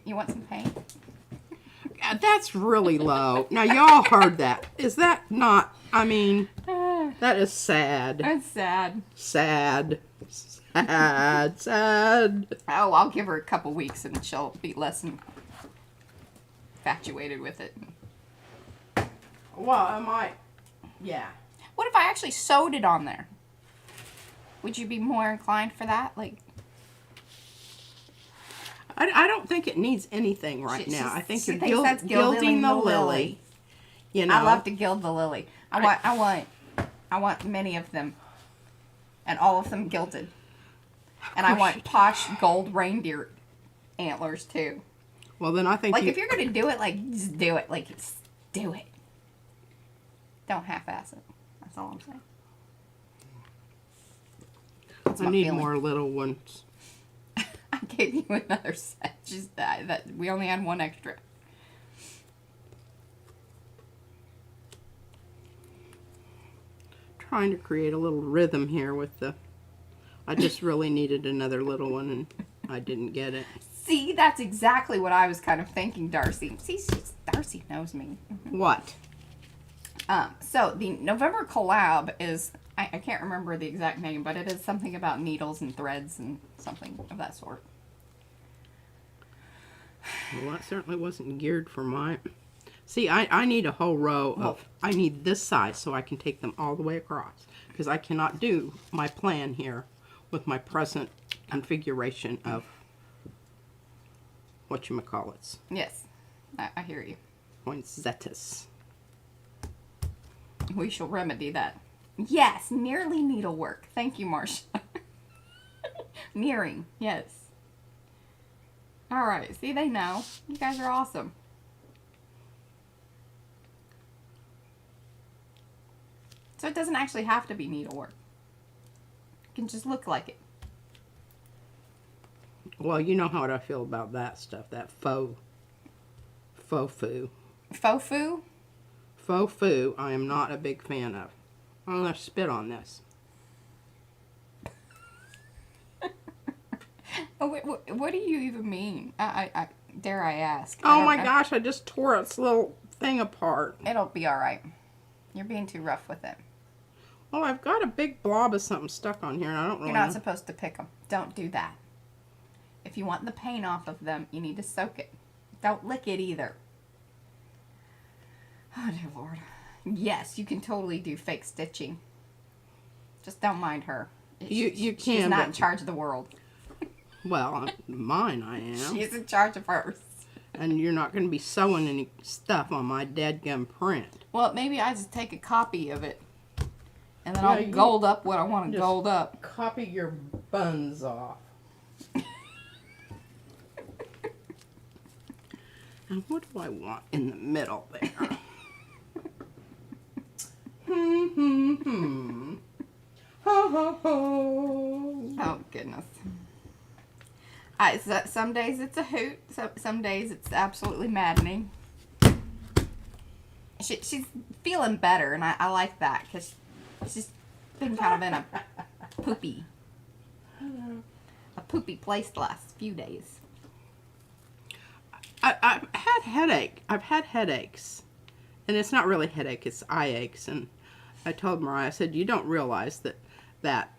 You want some paint? Yeah, that's really low. Now, y'all heard that. Is that not, I mean, that is sad. That's sad. Sad. Sad. Sad. Oh, I'll give her a couple weeks and she'll be less infatuated with it. Well, I might, yeah. What if I actually sewed it on there? Would you be more inclined for that? Like, I don't think it needs anything right now. I think you're that's gilding the lily. You know, I love to gild the lily. I want many of them, and all of them gilded. And I want posh gold reindeer antlers too. Well, then I think like if you're gonna do it, like just do it. Like just do it. Don't half-ass it. That's all I'm saying. That's I need more little ones. I gave you another set. Just that we only had one extra. Trying to create a little rhythm here with the. I just really needed another little one, and I didn't get it. See, that's exactly what I was kind of thinking, Darcy. See, Darcy knows me. What? So the November collab is, I can't remember the exact name, but it is something about needles and threads and something of that sort. Well, that certainly wasn't geared for my... See, I need a whole row of... I need this size so I can take them all the way across. Because I cannot do my plan here with my present configuration of whatchamacallits. Yes, I hear you. Poinsettias. We shall remedy that. Yes, nearly needlework. Thank you, Marcia. Nearing, yes. All right, see, they know. You guys are awesome. So it doesn't actually have to be needlework. It can just look like it. Well, you know how I feel about that stuff. That faux foo. Faux foo? Faux foo, I am not a big fan of. I'm going to spit on this. Oh, wait, what do you even mean? I dare I ask? Oh my gosh, I just tore its little thing apart. It'll be all right. You're being too rough with it. Well, I've got a big blob of something stuck on here, and I don't really You're not know. supposed to pick them. Don't do that. If you want the paint off of them, you need to soak it. Don't lick it either. Oh, dear Lord. Yes, you can totally do fake stitching. Just don't mind her. You can, She's not but- in charge of the world. Well, mine I am. She's in charge of hers. And you're not going to be sewing any stuff on my dadgum print. Well, maybe I just take a copy of it. And then Yeah, I'll you gold up what I want to just gold up. Copy your buns off. And what do I want in the middle there? Ho, ho, ho. Oh, goodness. Some days it's a hoot. Some days it's absolutely maddening. She's feeling better, and I like that, because she's been kind of in a poopy place the last few days. I've had headache. I've had headaches. And it's not really headache, it's eye aches. And I told Mariah, I said, you don't realize that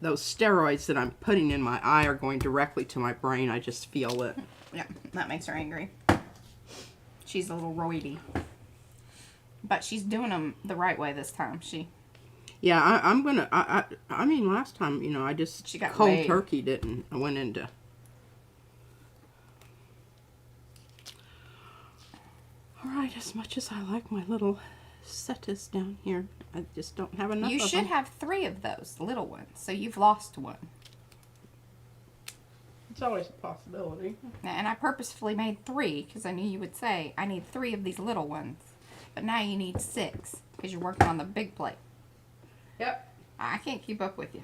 those steroids that I'm putting in my eye are going directly to my brain. I just feel it. Yeah, that makes her angry. She's a little roidy. But she's doing them the right way this time. Yeah, I'm going to, I mean, last time, you know, I just She got cold way- turkey didn't. I went into... Alright, as much as I like my little settas down here, I just don't have enough You of should them. have 3 of those little ones, so you've lost one. It's always a possibility. And I purposefully made 3 because I knew you would say, I need 3 of these little ones. But now you need 6 because you're working on the big plate. Yep. I can't keep up with you.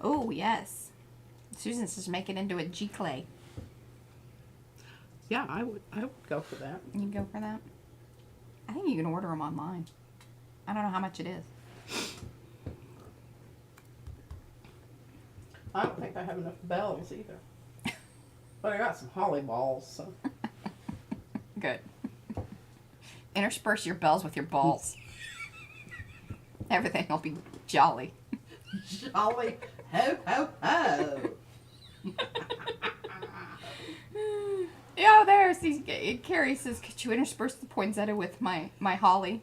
Oh, yes. Susan's just make it into a G-clay. Yeah, I would go for that. You can go for that? I think you can order them online. I don't know how much it is. I don't think I have enough bells either. But I got some holly balls, so. Good. Intersperse your bells with your balls. Everything will be jolly. Jolly ho ho ho. Yeah, there's these. Carrie says, "Could you intersperse the poinsettia with my holly?"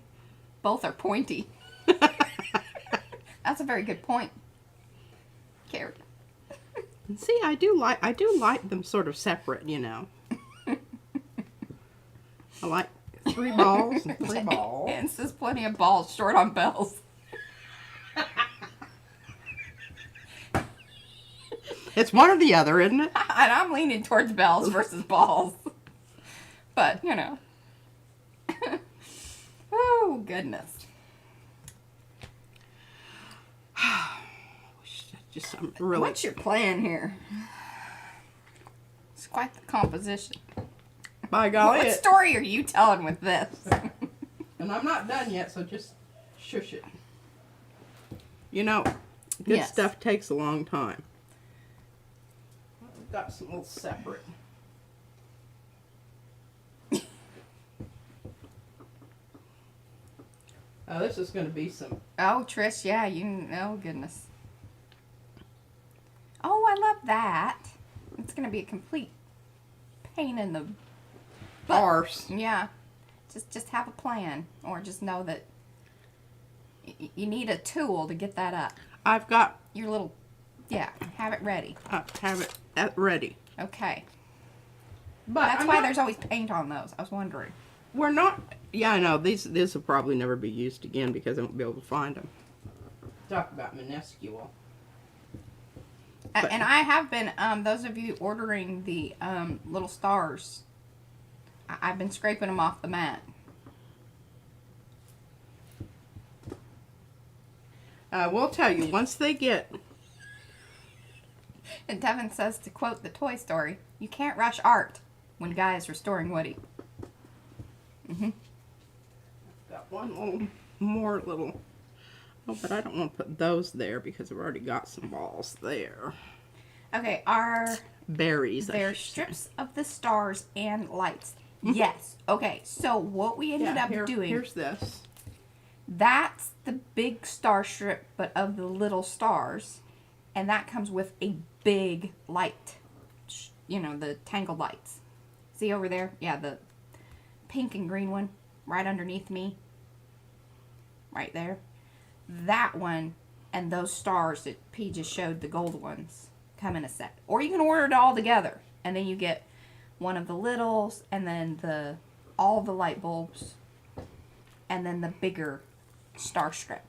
Both are pointy. That's a very good point, Carrie. And see, I do like them sort of separate, you know. I like 3 balls and 3 balls. And says plenty of balls short on bells. It's one or the other, isn't it? And I'm leaning towards bells versus balls. But, you know. Oh, goodness. Just really. What's your plan here? It's quite the composition. By golly. What story are you telling with this? And I'm not done yet, so just shush it. You know, good stuff takes a long time. I've got some little separate. Oh, this is going to be some. Oh, Trish, yeah, oh, goodness. Oh, I love that. It's going to be a complete pain in the butt. Arse. Yeah. Just have a plan. Or just know that you need a tool to get that up. I've got. Your little, yeah, have it ready. Have it ready. Okay. But That's why there's always paint on those. I was wondering. We're not. Yeah, I know. These will probably never be used again because I won't be able to find them. Talk about minuscule. And I have been, those of you ordering the little stars, I've been scraping them off the mat. I will tell you, once they get... And Devin says, to quote the Toy Story, you can't rush art when Guy is restoring Woody. Mm-hmm. Got one little more little... Oh, but I don't want to put those there because I've already got some balls there. Okay, berries. They're strips of the stars and lights. Yes. Okay, so what we ended up doing... Here's this. That's the big star strip, but of the little stars. And that comes with a big light. You know, the tangled lights. See over there? Yeah, the pink and green one right underneath me. Right there. That one and those stars that P just showed, the gold ones, come in a set. Or you can order it all together. And then you get one of the littles and then all the light bulbs. And then the bigger star strip.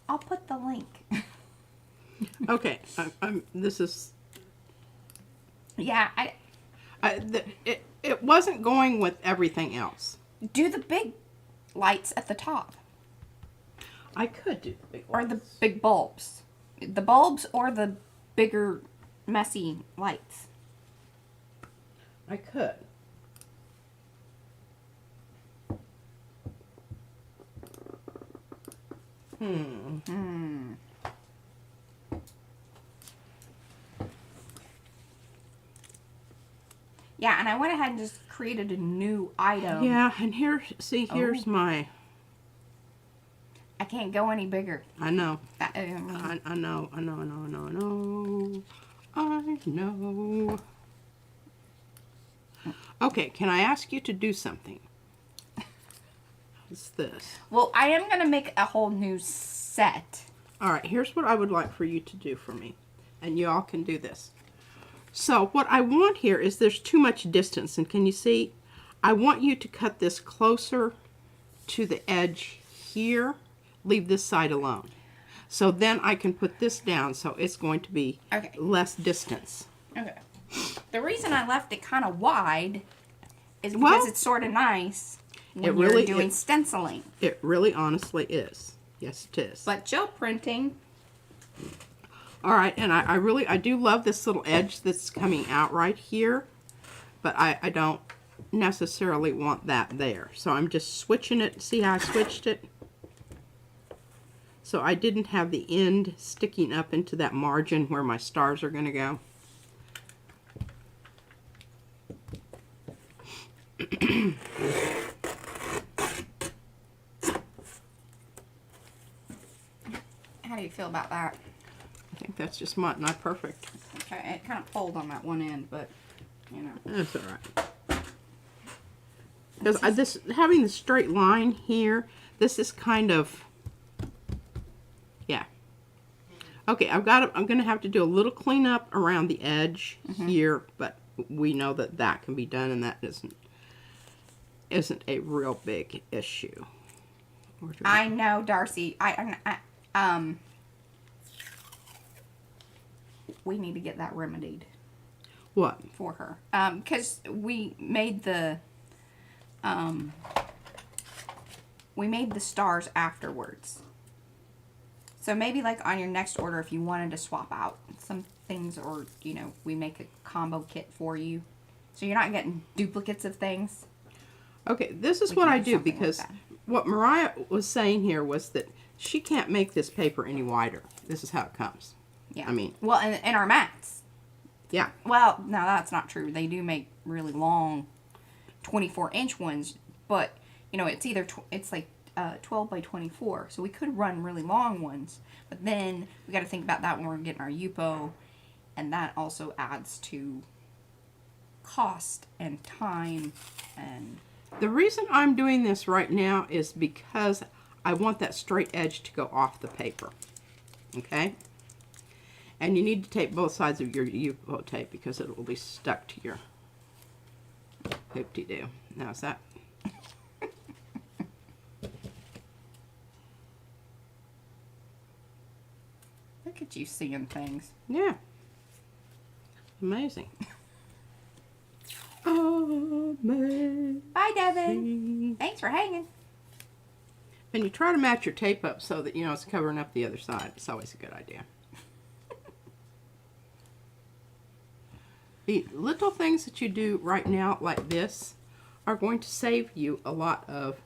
I'll put the link. Okay, this is... Yeah, it wasn't going with everything else. do the big lights at the top. I could do the big Or lights. the big bulbs. The bulbs or the bigger, messy lights. I could. Yeah, and I went ahead and just created a new item. Yeah, and here's my... I can't go any bigger. I know. I mean, I know. Okay, can I ask you to do something? What's this? well, I am going to make a whole new set. All right, here's what I would like for you to do for me. And you all can do this. So what I want here is there's too much distance. And can you see? I want you to cut this closer to the edge here. Leave this side alone. So then I can put this down so it's going to be less distance. Okay. The reason I left it kind of wide is because it's sort of nice when you're doing stenciling. It really honestly is. Yes, it is. But gel printing, All right, and I do love this little edge that's coming out right here, but I don't necessarily want that there. So I'm just switching it. See how I switched it? So I didn't have the end sticking up into that margin where my stars are going to go. How do you feel about that? I think that's just not perfect. Okay, it kind of pulled on that one end, but you know. That's all right. Because this having the straight line here, this is kind of, yeah. Okay, I'm going to have to do a little cleanup around the edge here, but we know that that can be done, and that isn't a real big issue. I know, Darcy. We need to get that remedied. What? For her. Because we made the stars afterwards. So maybe like on your next order, if you wanted to swap out some things, or, you know, we make a combo kit for you. So you're not getting duplicates of things. Okay, this is what I do, because like what Mariah was saying here was that she can't make this paper any wider. This is how it comes. Yeah. I mean. Well, and our mats. Yeah. Well, no, that's not true. They do make really long 24-inch ones, but, you know, it's either, it's like 12 by 24. So we could run really long ones, but then we got to think about that when we're getting our UPO, and that also adds to cost and time. And the reason I'm doing this right now is because I want that straight edge to go off the paper. Okay? And you need to tape both sides of your UPO tape, because it will be stuck to your hoop-de-doo. Now, is that? look at you seeing things. Yeah. Amazing. Amazing. Bye, Devin. Thanks for hanging. And you try to match your tape up so that, you know, it's covering up the other side. It's always a good idea. The little things that you do right now like this are going to save you a lot of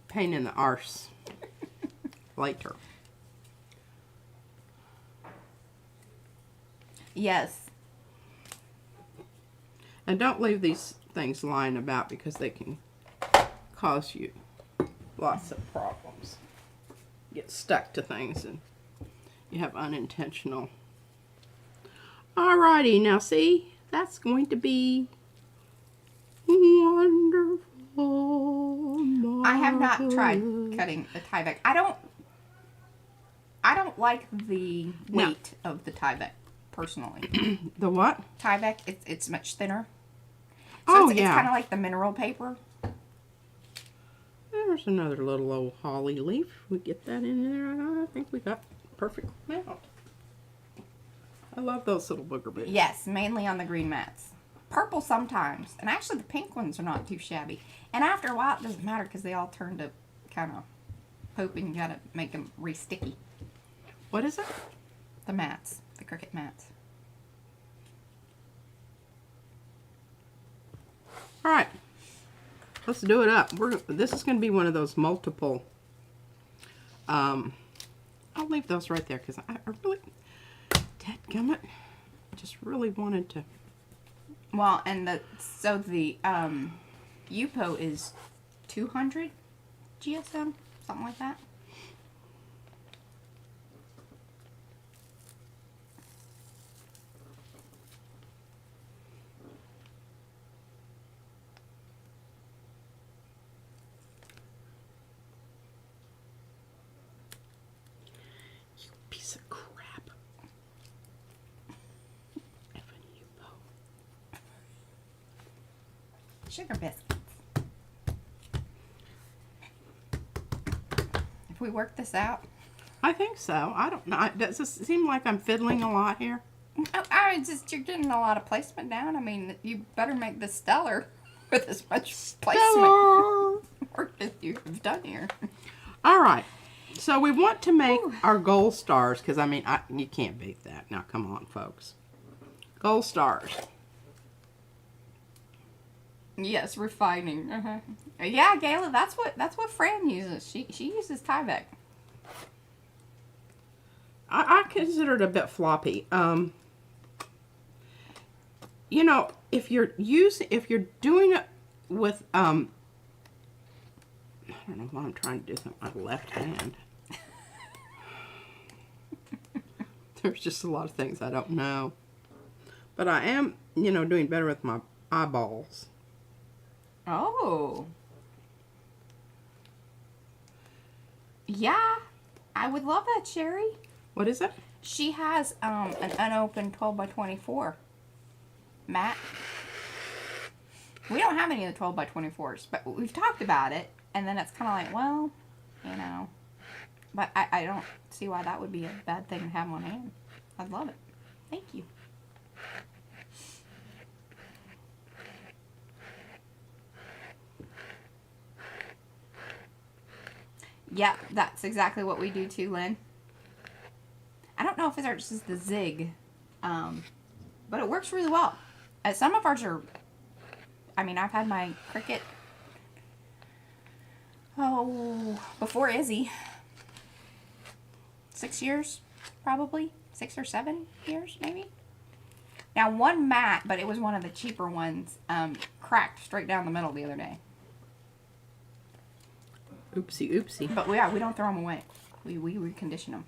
pain in the arse later. Yes. And don't leave these things lying about, because they can cause you lots of problems. Get stuck to things and you have unintentional. Alrighty, now see, that's going to be wonderful. I have not tried cutting the Tyvek. I don't like the weight of the Tyvek, personally. The what? Tyvek, it's much thinner. So it's yeah. kind of like the mineral paper. There's another little old holly leaf. We get that in there. I think we got perfect amount. I love those little booger bits. Yes, mainly on the green mats. Purple sometimes. And actually the pink ones are not too shabby. And after a while it doesn't matter, because they all turn to kind of poop, and you gotta make them re-sticky. What is it? The mats. The Cricut mats. Alright. Let's do it up. This is going to be one of those multiple. I'll leave those right there, because I really, dadgummit, just really wanted to. Well, and the UPO is 200 GSM, something like that. Piece of crap. Sugar biscuits. If we work this out. I think so. I don't know. Does it seem like I'm fiddling a lot here? Oh, you're getting a lot of placement down. I mean, you better make this stellar with as much placement work as you have done here. All right. So we want to make our gold stars, because I mean, you can't beat that. Now, come on, folks. Gold stars. Yes, refining. Yeah, Gayla, that's what Fran uses. She uses Tyvek. I consider it a bit floppy. You know, if you're doing it with I don't know why I'm trying to do something with my left hand. There's just a lot of things I don't know. But I am, you know, doing better with my eyeballs. Oh. Yeah, I would love that, Sherry. What is it? She has an unopened 12 by 24 mat. We don't have any of the 12 by 24s, but we've talked about it, and then it's kind of like, well, you know. But I don't see why that would be a bad thing to have on hand. I'd love it. Thank you. Yeah, that's exactly what we do too, Lynn. I don't know if it's just the zig, but it works really well. Some of ours are, I mean, I've had my Cricut, before Izzy. 6 years, probably. 6 or 7 years, maybe. Now, one mat, but it was one of the cheaper ones, cracked straight down the middle the other day. Oopsie, oopsie. But yeah, we don't throw them away. We recondition them.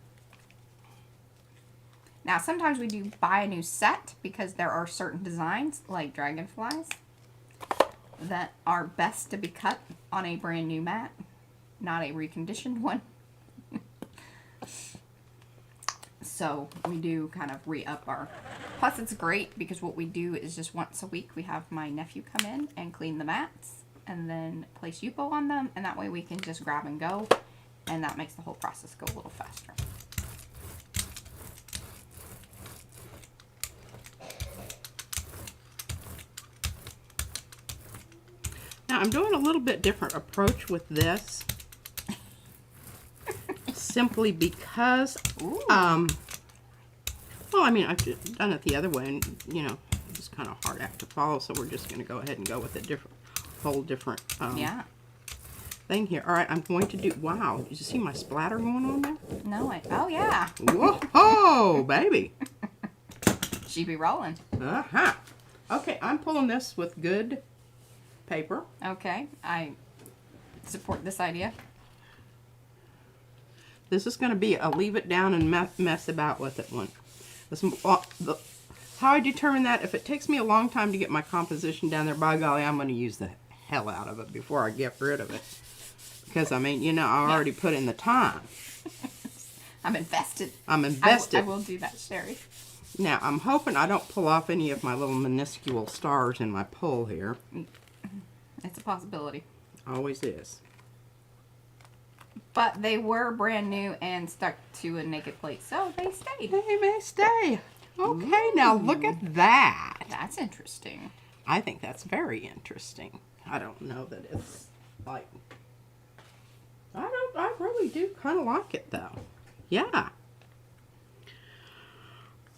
Now, sometimes we do buy a new set because there are certain designs, like dragonflies, that are best to be cut on a brand new mat, not a reconditioned one. So we do kind of re-up our... Plus, it's great because what we do is just once a week we have my nephew come in and clean the mats and then place Yupo on them, and that way we can just grab and go, and that makes the whole process go a little faster. Now, I'm doing a little bit different approach with this. Simply because, well, I mean, I've done it the other way, and, you know, it's kind of hard act to follow, so we're just going to go ahead and go with a whole different Yeah. thing here. All right, I'm going to do, wow, did you see my splatter going on there? No, oh yeah. Whoa, baby. She be rolling. Uh-huh. Okay, I'm pulling this with good paper. Okay, I support this idea. This is going to be a leave it down and mess about with it one. How I determine that, if it takes me a long time to get my composition down there, by golly, I'm going to use the hell out of it before I get rid of it. Because, I mean, you know, I already put in the time. I'm invested. I'm invested. I will do that, Sherry. Now, I'm hoping I don't pull off any of my little minuscule stars in my pull here. It's a possibility. Always is. But they were brand new and stuck to a naked plate, so they stayed. They may stay. Okay, now look at that. That's interesting. I think that's very interesting. I don't know that it's like... I really do kind of like it, though. Yeah.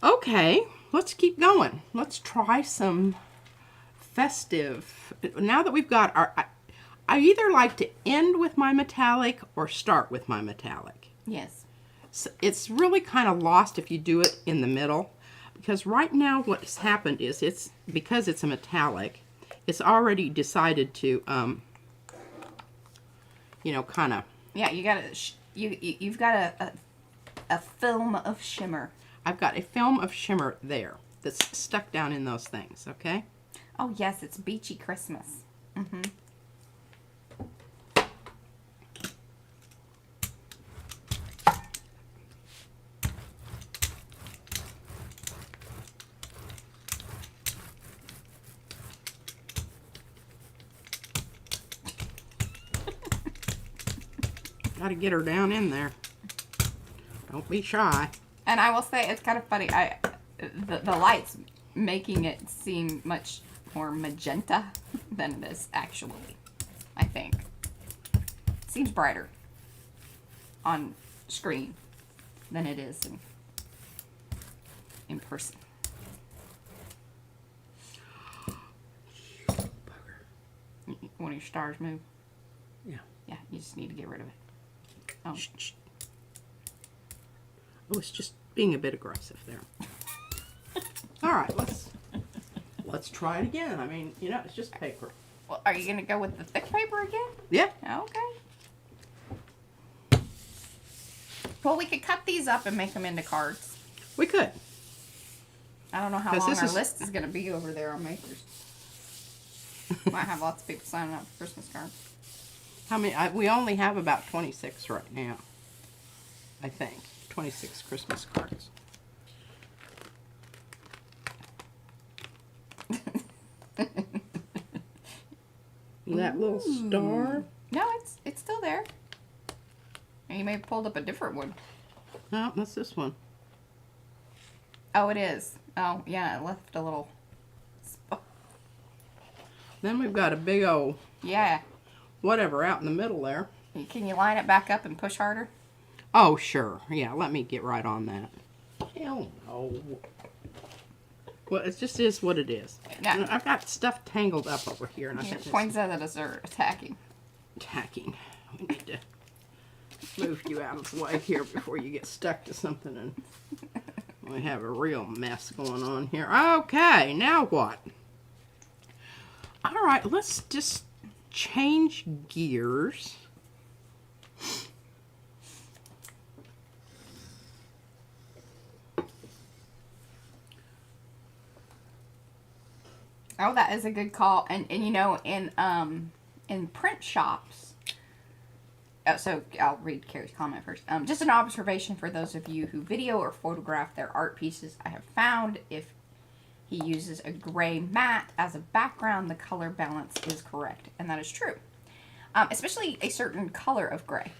Okay, let's keep going. Let's try some festive. Now that we've got our... I either like to end with my metallic or start with my metallic. Yes. So it's really kind of lost if you do it in the middle. Because right now what's happened is because it's a metallic, it's already decided to, you know, kind of... Yeah, you've got a film of shimmer. I've got a film of shimmer there that's stuck down in those things, okay? Oh, yes, it's Beachy Christmas. Mm-hmm. Got to get her down in there. Don't be shy. And I will say, it's kind of funny. The light's making it seem much more magenta than it is actually, I think. It seems brighter. on screen than it is in person. One of your stars move? Yeah. Yeah, you just need to get rid of it. Oh. Shh. I was just being a bit aggressive there. All right, let's try it again. I mean, you know, it's just paper. Well, are you going to go with the thick paper again? Yeah. Okay. Well, we could cut these up and make them into cards. We could. I don't know how long our list is going to be over there on Makers. Might have lots of people signing up for Christmas cards. How many? We only have about 26 right now. I think 26 Christmas cards. That little star. No, it's still there. You may have pulled up a different one. No, that's this one. Oh, it is. Oh, yeah, it left a little. Then we've got a big old Yeah. whatever out in the middle there. Can you line it back up and push harder? Oh, sure. Yeah, let me get right on that. Hell no. Well, it just is what it is. Yeah. I've got stuff tangled up over here, and I Your think poinsettias are attacking. attacking. We need to move you out of the way here before you get stuck to something, and we have a real mess going on here. Okay, now what? All right, let's just change gears. Oh, that is a good call. And you know, in print shops. Oh, so I'll read Carrie's comment first. Just an observation for those of you who video or photograph their art pieces. I have found if he uses a gray matte as a background, the color balance is correct, and that is true. Especially a certain color of gray.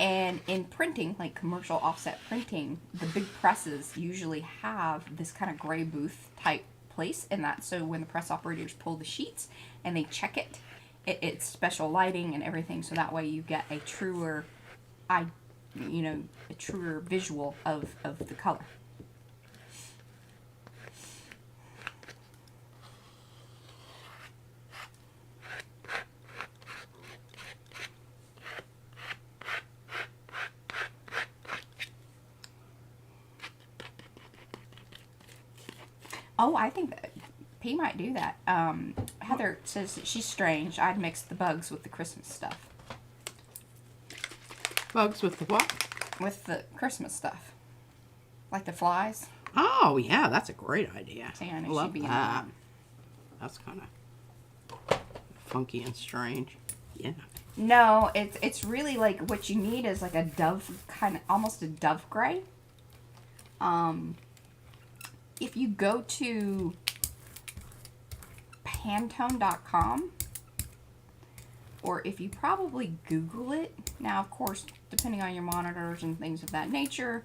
And in printing, like commercial offset printing, the big presses usually have this kind of gray booth type place in that. So when the press operators pull the sheets and they check it, it's special lighting and everything. So that way you get a truer, a truer visual of the color. Oh, I think that P might do that. Heather says that she's strange. I'd mix the bugs with the Christmas stuff. Bugs with the what? With the Christmas stuff. Like the flies. Oh, yeah, that's a great idea. See, I know Love she'd be in that. that. That's kind of funky and strange. Yeah. No, it's really like what you need is like a dove, kind of almost a dove gray. If you go to Pantone.com, or if you probably Google it, now of course, depending on your monitors and things of that nature,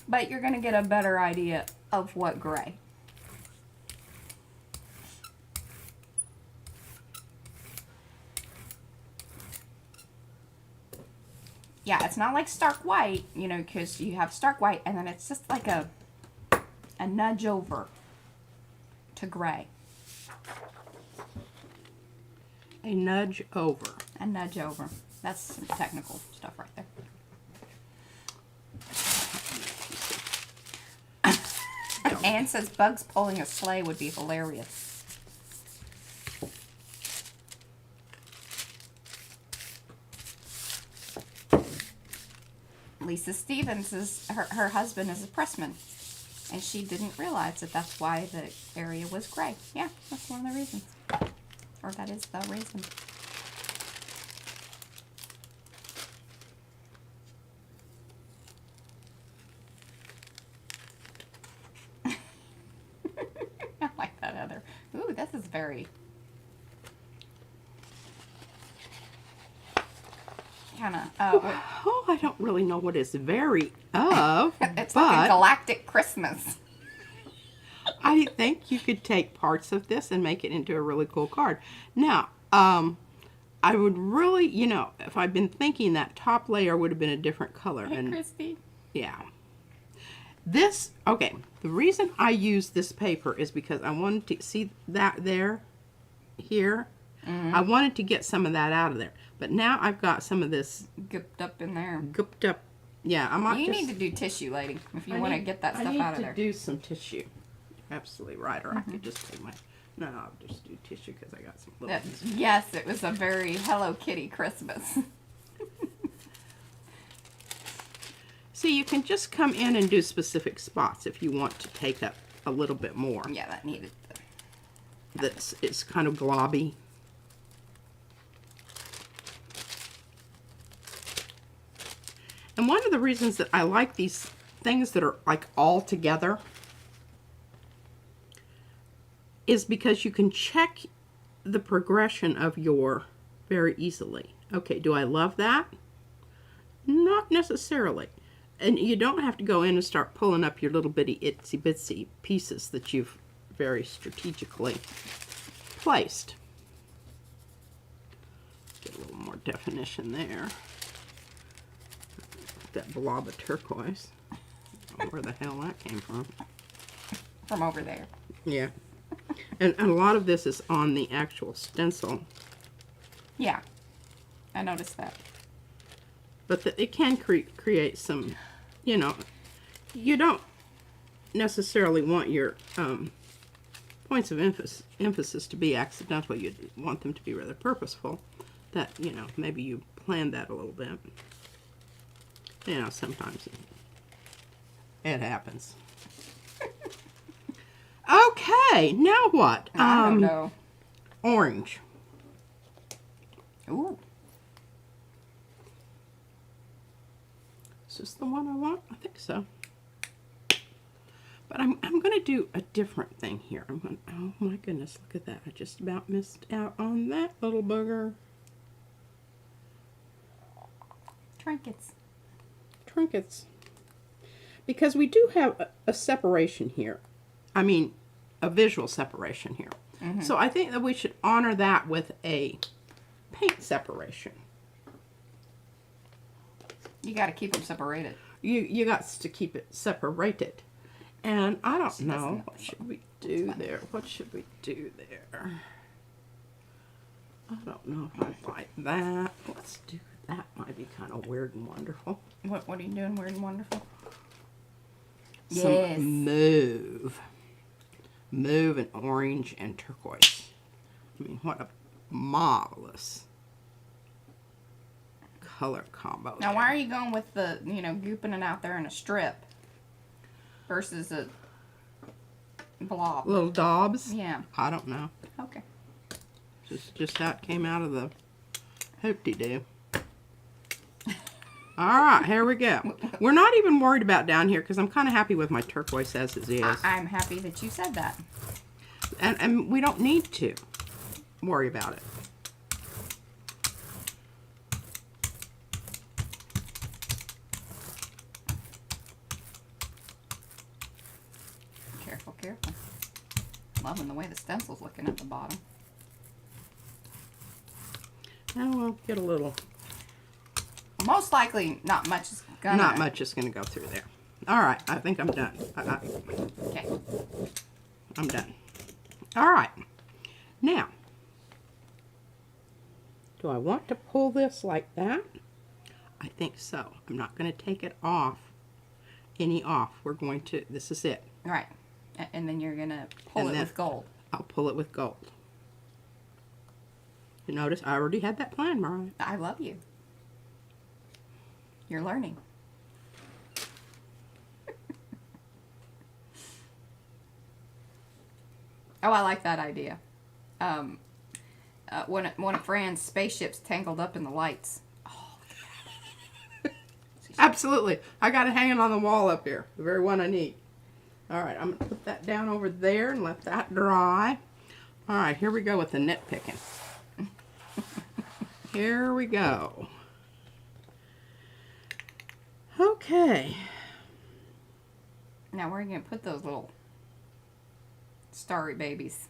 but you're going to get a better idea of what gray. Yeah, it's not like stark white, you know, because you have stark white and then it's just like a nudge over to gray. A nudge over. A nudge over. That's some technical stuff right there. Anne says bugs pulling a sleigh would be hilarious. Lisa Stevens is her husband is a pressman, and she didn't realize that that's why the area was gray. Yeah, that's one of the reasons, or that is the reason. I like that other. Ooh, this is very kind of. Oh, I don't really know what it's very of, It's but like a galactic Christmas. I think you could take parts of this and make it into a really cool card. Now, I would really, you know, if I'd been thinking that top layer would have been a different color. Hey, And Christy. yeah. This, okay, the reason I use this paper is because I wanted to see that there, here. I wanted to get some of that out of there. But now I've got some of this Gooped up in there. gooped up. Yeah, I might You just... need to do tissue, lady, if you want to get that stuff out of I there. need to do some tissue. Absolutely right, or I could just take my... No, I'll just do tissue because I got some little... Yes, it was a very Hello Kitty Christmas. See, you can just come in and do specific spots if you want to take up a little bit more. Yeah, that needed That's, it's kind of globby. And one of the reasons that I like these things that are like all together is because you can check the progression of your very easily. Okay, do I love that? Not necessarily. And you don't have to go in and start pulling up your little bitty itsy bitsy pieces that you've very strategically placed. Get a little more definition there. That blob of turquoise. I don't know where the hell that came from. from over there. Yeah. And a lot of this is on the actual stencil. Yeah, I noticed that. But it can create some, you know, you don't necessarily want your points of emphasis to be accidental. You want them to be rather purposeful. That, you know, maybe you planned that a little bit. You know, sometimes it happens. Okay, now what? I don't know. Orange. Ooh. Is this the one I want? I think so. But I'm going to do a different thing here. Oh my goodness, look at that. I just about missed out on that little booger. Trinkets. Trinkets. Because we do have a separation here. I mean, a visual separation here. So I think that we should honor that with a paint separation. You got to keep them separated. You got to keep it separated. And I don't know. What should we do there? What should we do there? I don't know if I like that. Let's do that. Might be kind of weird and wonderful. What are you doing, weird and wonderful? Some Yes. mauve. Mauve and orange and turquoise. I mean, what a marvelous color combo. Now, why are you going with the, you know, gooping it out there in a strip versus a blob? Little daubs? Yeah. I don't know. Okay. Just how it came out of the hoop-de-doo. All right, here we go. We're not even worried about down here because I'm kind of happy with my turquoise as it is. I'm happy that you said that. And we don't need to worry about it. Careful, careful. Loving the way the stencil's looking at the bottom. And we'll get a little... Most likely, not much is gonna. Not much is going to go through there. All right, I think I'm done. Okay. I'm done. All right. Now, do I want to pull this like that? I think so. I'm not going to take it off. Any off. We're going to, this is it. Right. And then you're gonna pull it with gold. I'll pull it with gold. You notice I already had that plan, Mariah. I love you. You're learning. Oh, I like that idea. One of Fran's spaceships tangled up in the lights. Oh, Absolutely. I got it hanging on the wall up here. The very one I need. All right, I'm going to put that down over there and let that dry. All right, here we go with the nitpicking. Here we go. Okay. Now, where are you going to put those little starry babies?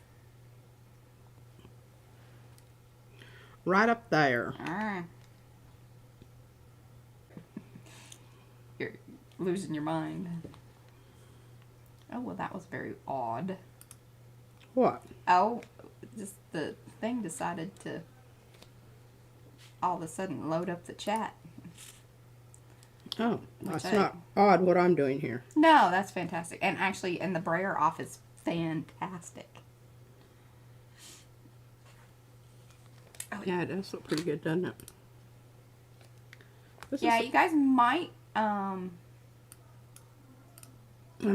Right up there. Alright. You're losing your mind. Oh, well, that was very odd. What? Oh, just the thing decided to all of a sudden load up the chat. Oh, that's not odd what I'm doing here. No, that's fantastic. And actually, and the brayer off is fantastic. Oh, yeah, it does look pretty good, doesn't it? Yeah, you guys might, I'm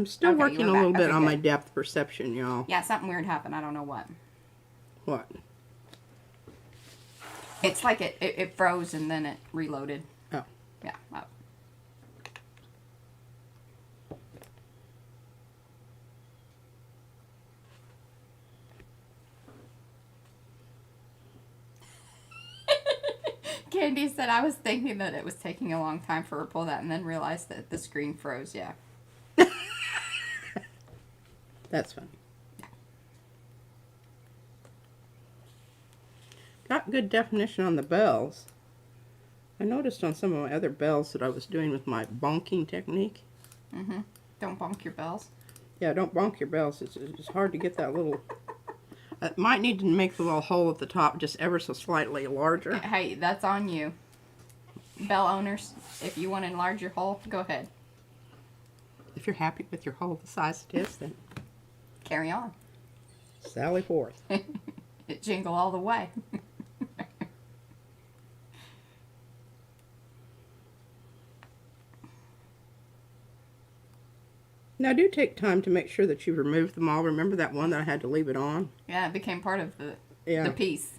still working a little bit on my depth perception, y'all. Yeah, something weird happened. I don't know what. What? It's like it froze and then it reloaded. Oh. Yeah. Oh. Candy said, I was thinking that it was taking a long time for her to pull that and then realized that the screen froze. Yeah. That's funny. Yeah. Got good definition on the bells. I noticed on some of my other bells that I was doing with my bonking technique. Mm-hmm. Don't bonk your bells. Yeah, don't bonk your bells. It's hard to get that little... might need to make the little hole at the top just ever so slightly larger. Hey, that's on you. Bell owners, if you want to enlarge your hole, go ahead. If you're happy with your hole the size it is, then... Carry on. Sally forth. It jingle all the way. Now, do take time to make sure that you've removed them all. Remember that one that I had to leave it on? Yeah, it became part of the piece.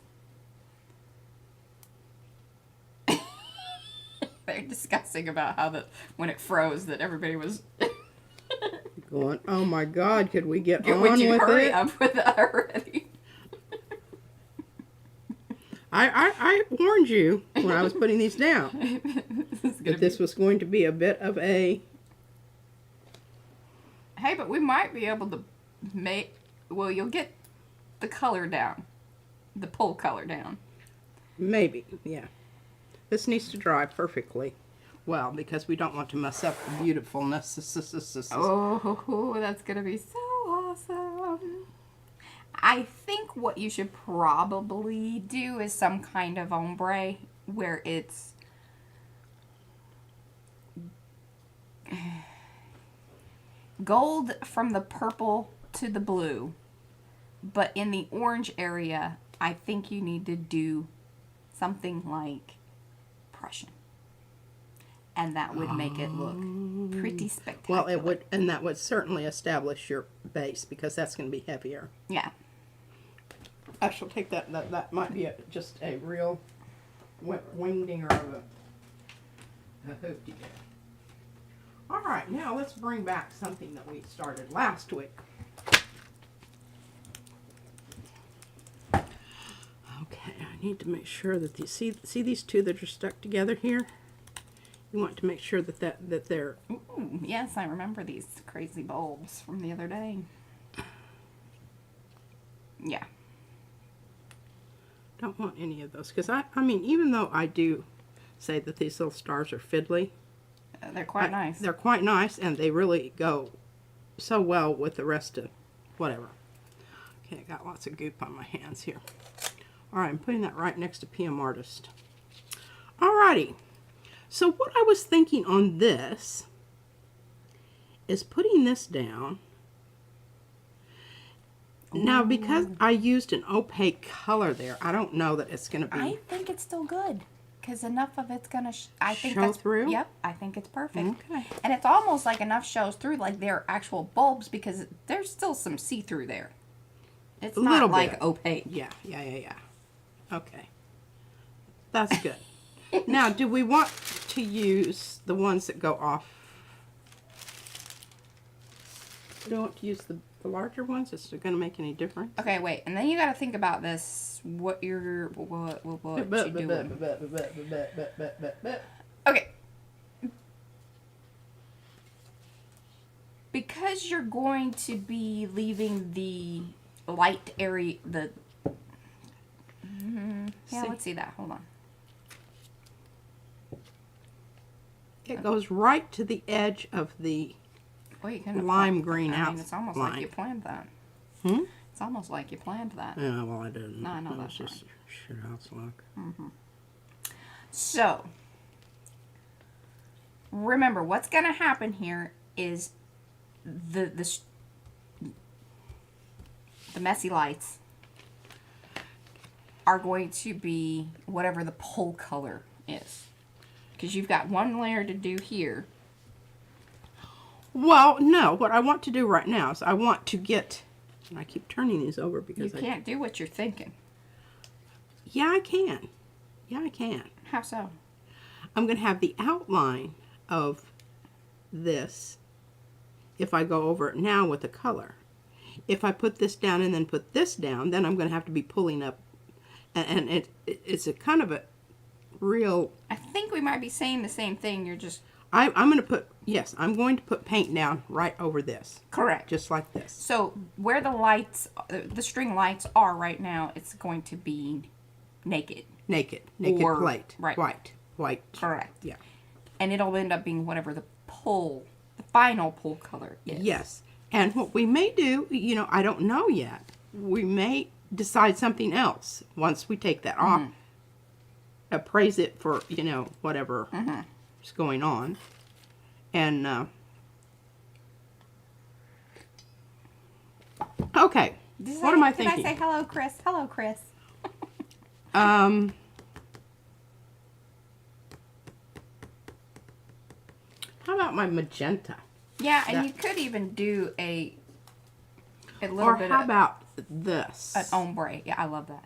They're discussing about how when it froze that everybody was going, oh my God, could we get on would you with hurry it? up with that already? I warned you when I was putting these down that this was going to be a bit of a... Hey, but we might be able to make... Well, you'll get the color down. The pull color down. Maybe, yeah. This needs to dry perfectly well because we don't want to mess up the beautifulness. Oh, that's going to be so awesome. I think what you should probably do is some kind of ombre where it's... gold from the purple to the blue, but in the orange area I think you need to do something like Prussian, and that would make it look pretty spectacular. Well, it would, and that would certainly establish your base because that's going to be heavier. Yeah, I shall take that. That might be just a real wingdinger of a hoopty. All right, now let's bring back something that we started last week. Okay, I need to make sure that these see these two that are stuck together here. You want to make sure that they're... Ooh, yes, I remember these crazy bulbs from the other day. Yeah. Don't want any of those because I mean, even though I do say that these little stars are fiddly, they're quite nice. They're quite nice, and they really go so well with the rest of whatever. Okay, I got lots of goop on my hands here. All right, I'm putting that right next to PM Artist. Alrighty. So what I was thinking on this is putting this down. Ooh. Now, because I used an opaque color there, I don't know that it's going to be... I think it's still good. Because enough of it's going to, show through? Yep, I think it's perfect. Okay. And it's almost like enough shows through, like they're actual bulbs, because there's still some see-through there. It's not like opaque. Yeah. Okay. That's good. Now, do we want to use the ones that go off? Do you want to use the larger ones? Is it going to make any difference? Okay, wait. And then you got to think about this. What you're doing. Okay. Because you're going to be leaving the light area, Yeah, See? let's see that. Hold on. It goes right to the edge of the Well, you can lime green I out. mean, it's almost line. like you planned that. Hmm? It's almost like you planned that. Yeah, well, I didn't. No, I know It was that's just shit house luck. So, remember, what's going to happen here is the messy lights are going to be whatever the pole color is. Because you've got one layer to do here. Well, no. What I want to do right now is I want to get... And I keep turning these over because You can't do what you're thinking. Yeah, I can. Yeah, I can. How so? I'm going to have the outline of this if I go over it now with the color. If I put this down and then put this down, then I'm going to have to be pulling up. And it's a kind of a real... I think we might be saying the same thing. You're just... I'm going to put... Yes, I'm going to put paint down right over this. Correct. Just like this. So where the lights, the string lights are right now, it's going to be naked. Naked Or- plate. right. White. Correct. Yeah. And it'll end up being whatever the final pull color is. Yes. And what we may do, you know, I don't know yet. We may decide something else once we take that off. Appraise it for, you know, whatever is going on. And, okay. What am I thinking? Did I say hello, Chris? Hello, Chris. How about my magenta? Yeah, and you could even do a little Or bit how of about this? an ombre. Yeah, I love that.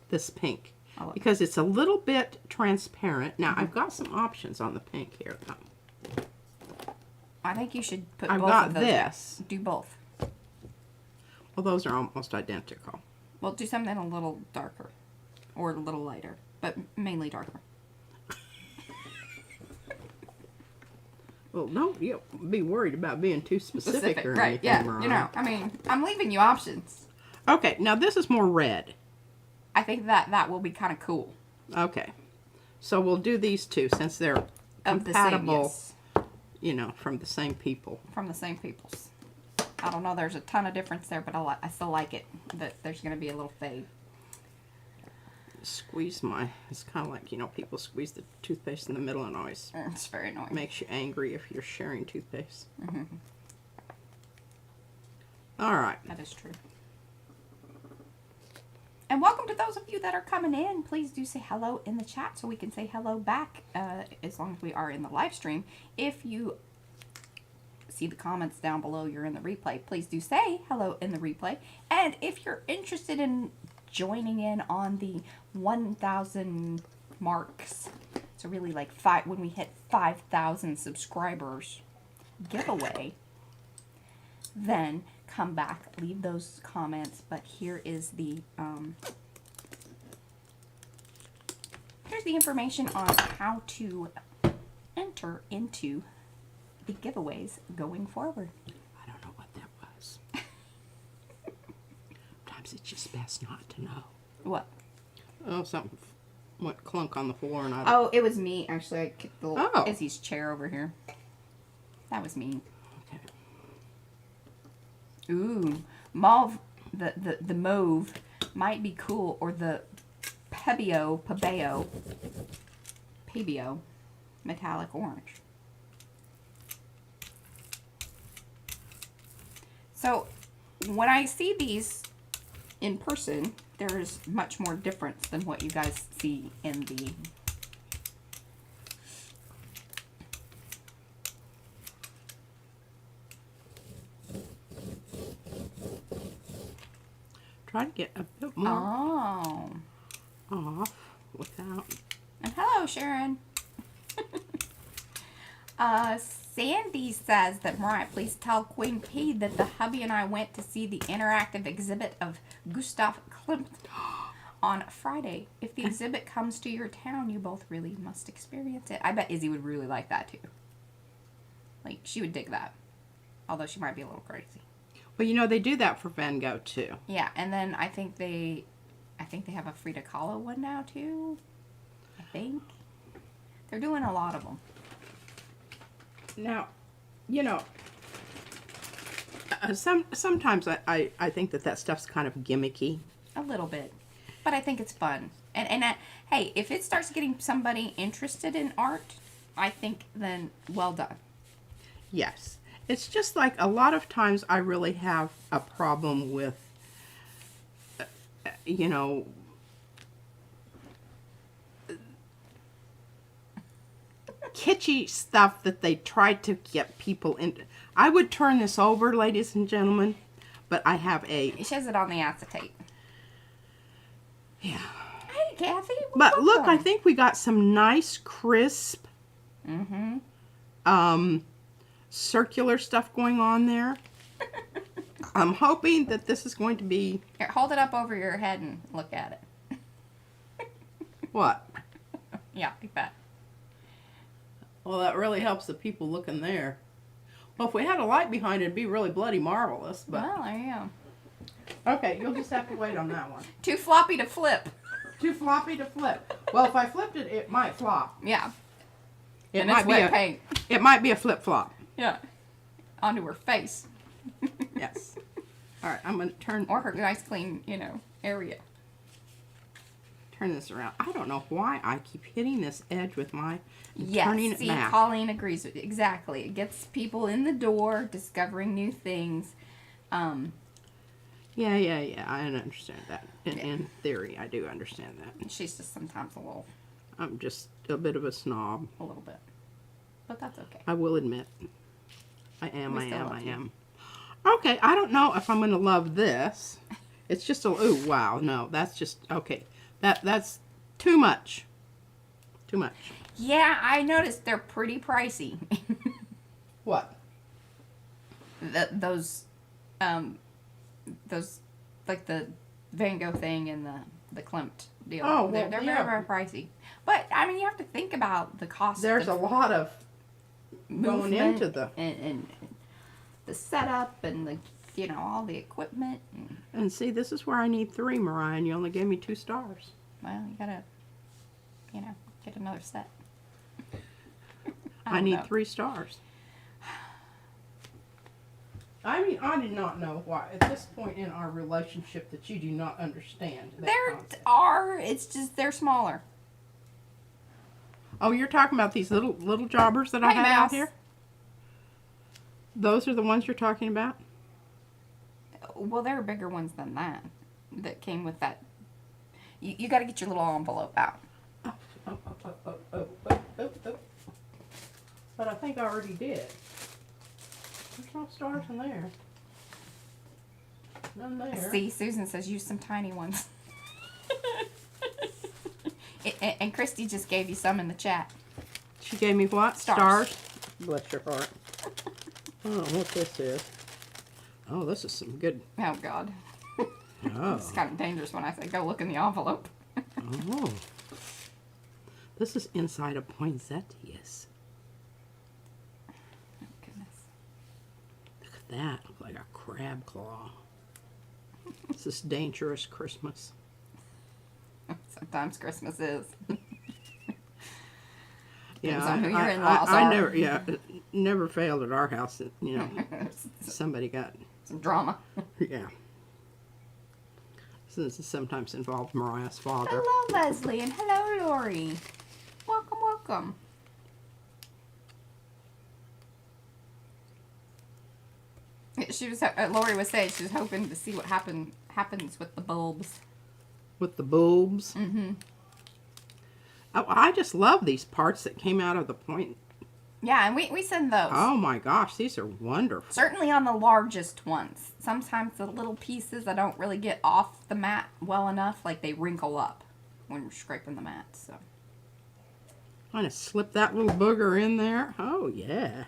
This pink. I love Because it's a little bit transparent. Now, I've got some options on the pink here, though. I think you should put I've both got of those. this. Do both. Well, those are almost identical. Well, do something a little darker or a little lighter, but mainly darker. Well, don't be worried about being too specific or right? anything. Yeah, Ron. you know. I mean, I'm leaving you options. Okay, now this is more red. I think that will be kind of cool. Okay, so we'll do these two since they're Of the same, compatible. yes. You know, from the same people. From the same peoples. I don't know. There's a ton of difference there, but I still like it. That there's going to be a little fade. Squeeze it's kind of like, you know, people squeeze the toothpaste in the middle and always It's very annoying. makes you angry if you're sharing toothpaste. All right. That is true. And welcome to those of you that are coming in. Please do say hello in the chat so we can say hello back as long as we are in the live stream. If you see the comments down below, you're in the replay, please do say hello in the replay. And if you're interested in joining in on the 1,000 marks, so really like when we hit 5,000 subscribers giveaway, then come back, leave those comments. But here is the here's the information on how to enter into the giveaways going forward. I don't know what that was. Sometimes it's just best not to know. What? Oh, something went clunk on the floor and I don't... Oh, it was me. Actually, I kicked the little Oh. Izzy's chair over here. That was me. Okay. Ooh, mauve. The mauve might be cool, or the pebeo, metallic orange. So when I see these in person, there's much more difference than what you guys see in the Try to get a bit more Oh. off without... And hello, Sharon. Sandy says that, Mariah, please tell Queen P that the hubby and I went to see the interactive exhibit of Gustav Klimt on Friday. If the exhibit comes to your town, you both really must experience it. I bet Izzy would really like that, too. Like, she would dig that. Although she might be a little crazy. Well, you know, they do that for Van Gogh, too. Yeah, and then I think I think they have a Frida Kahlo one now too. I think they're doing a lot of them. Now, you know, sometimes I think that stuff's kind of gimmicky. A little bit, but I think it's fun. And hey, if it starts getting somebody interested in art, I think then well done. Yes. It's just like a lot of times I really have a problem with, you know, kitschy stuff that they try to get people into. I would turn this over, ladies and gentlemen, but I have a... It says it on the acetate. Yeah. Hey, Kathy. But look, I think we got some nice, crisp, circular stuff going on there. I'm hoping that this is going to be... Here, hold it up over your head and look at it. What? Yeah, like that. Well, that really helps the people looking there. Well, if we had a light behind it, it'd be really bloody marvelous. But Well, there you go. okay, you'll just have to wait on that one. Too floppy to flip. Too floppy to flip. Well, if I flipped it, it might flop. Yeah. It And might it's be wet a paint. It might be a flip flop. Yeah. Onto her face. Yes. All right, I'm gonna turn Or her nice clean, area. turn this around. I don't know why I keep hitting this edge with my Yes, turning it see, back. Colleen agrees with you. Exactly. It gets people in the door, discovering new things. Yeah. I understand that. In theory, I do understand that. She's just sometimes a I'm just a bit of a snob. little bit. But that's okay. I will admit. I We still love you. am. Okay, I don't know if I'm going to love this. It's just a... Ooh, wow. No, that's just... Okay. That's too much. Too much. Yeah, I noticed they're pretty pricey. What? Those, like the Van Gogh thing and the Klimt deal. Oh, well, they're yeah. very, very pricey. But, I mean, you have to think about the cost There's a of lot of going movement into the... and the setup and the all the equipment. And see, this is where I need 3, Mariah, and you only gave me 2 stars. Well, you gotta get another set. I don't need know. 3 stars. I mean, I did not know why at this point in our relationship that you do not understand that There concept. are. It's just they're smaller. Oh, you're talking about these little jobbers that I Hey, have Mouse. out here? Those are the ones you're talking about? Well, there are bigger ones than that. That came with that. You got to get your little envelope out. Oh. But I think I already did. There's no stars in there. None there. See, Susan says use some tiny ones. And Christy just gave you some in the chat. She gave me what? Stars. Bless your heart. I don't know what this is. Oh, this is some good. Oh, God. Oh. It's kind of dangerous when I say go look in the envelope. Oh. This is inside a poinsettias. Oh, goodness. Look at that. Look like a crab claw. This is dangerous Christmas. Sometimes Christmas is. Yeah, Depends on who your in-laws are. I never, it never failed at our house. That, somebody got, Some drama. yeah. This sometimes involved Mariah's father. Hello, Leslie, and hello, Lori. Welcome, welcome. She was. Lori was saying she was hoping to see what happens with the bulbs. With the bulbs. Mm-hmm. Oh, I just love these parts that came out of the point. Yeah, and we send those. Oh my gosh, these are wonderful. Certainly on the largest ones. Sometimes the little pieces I don't really get off the mat well enough, like they wrinkle up when you're scraping the mat. So. Kind of slip that little booger in there. Oh yeah.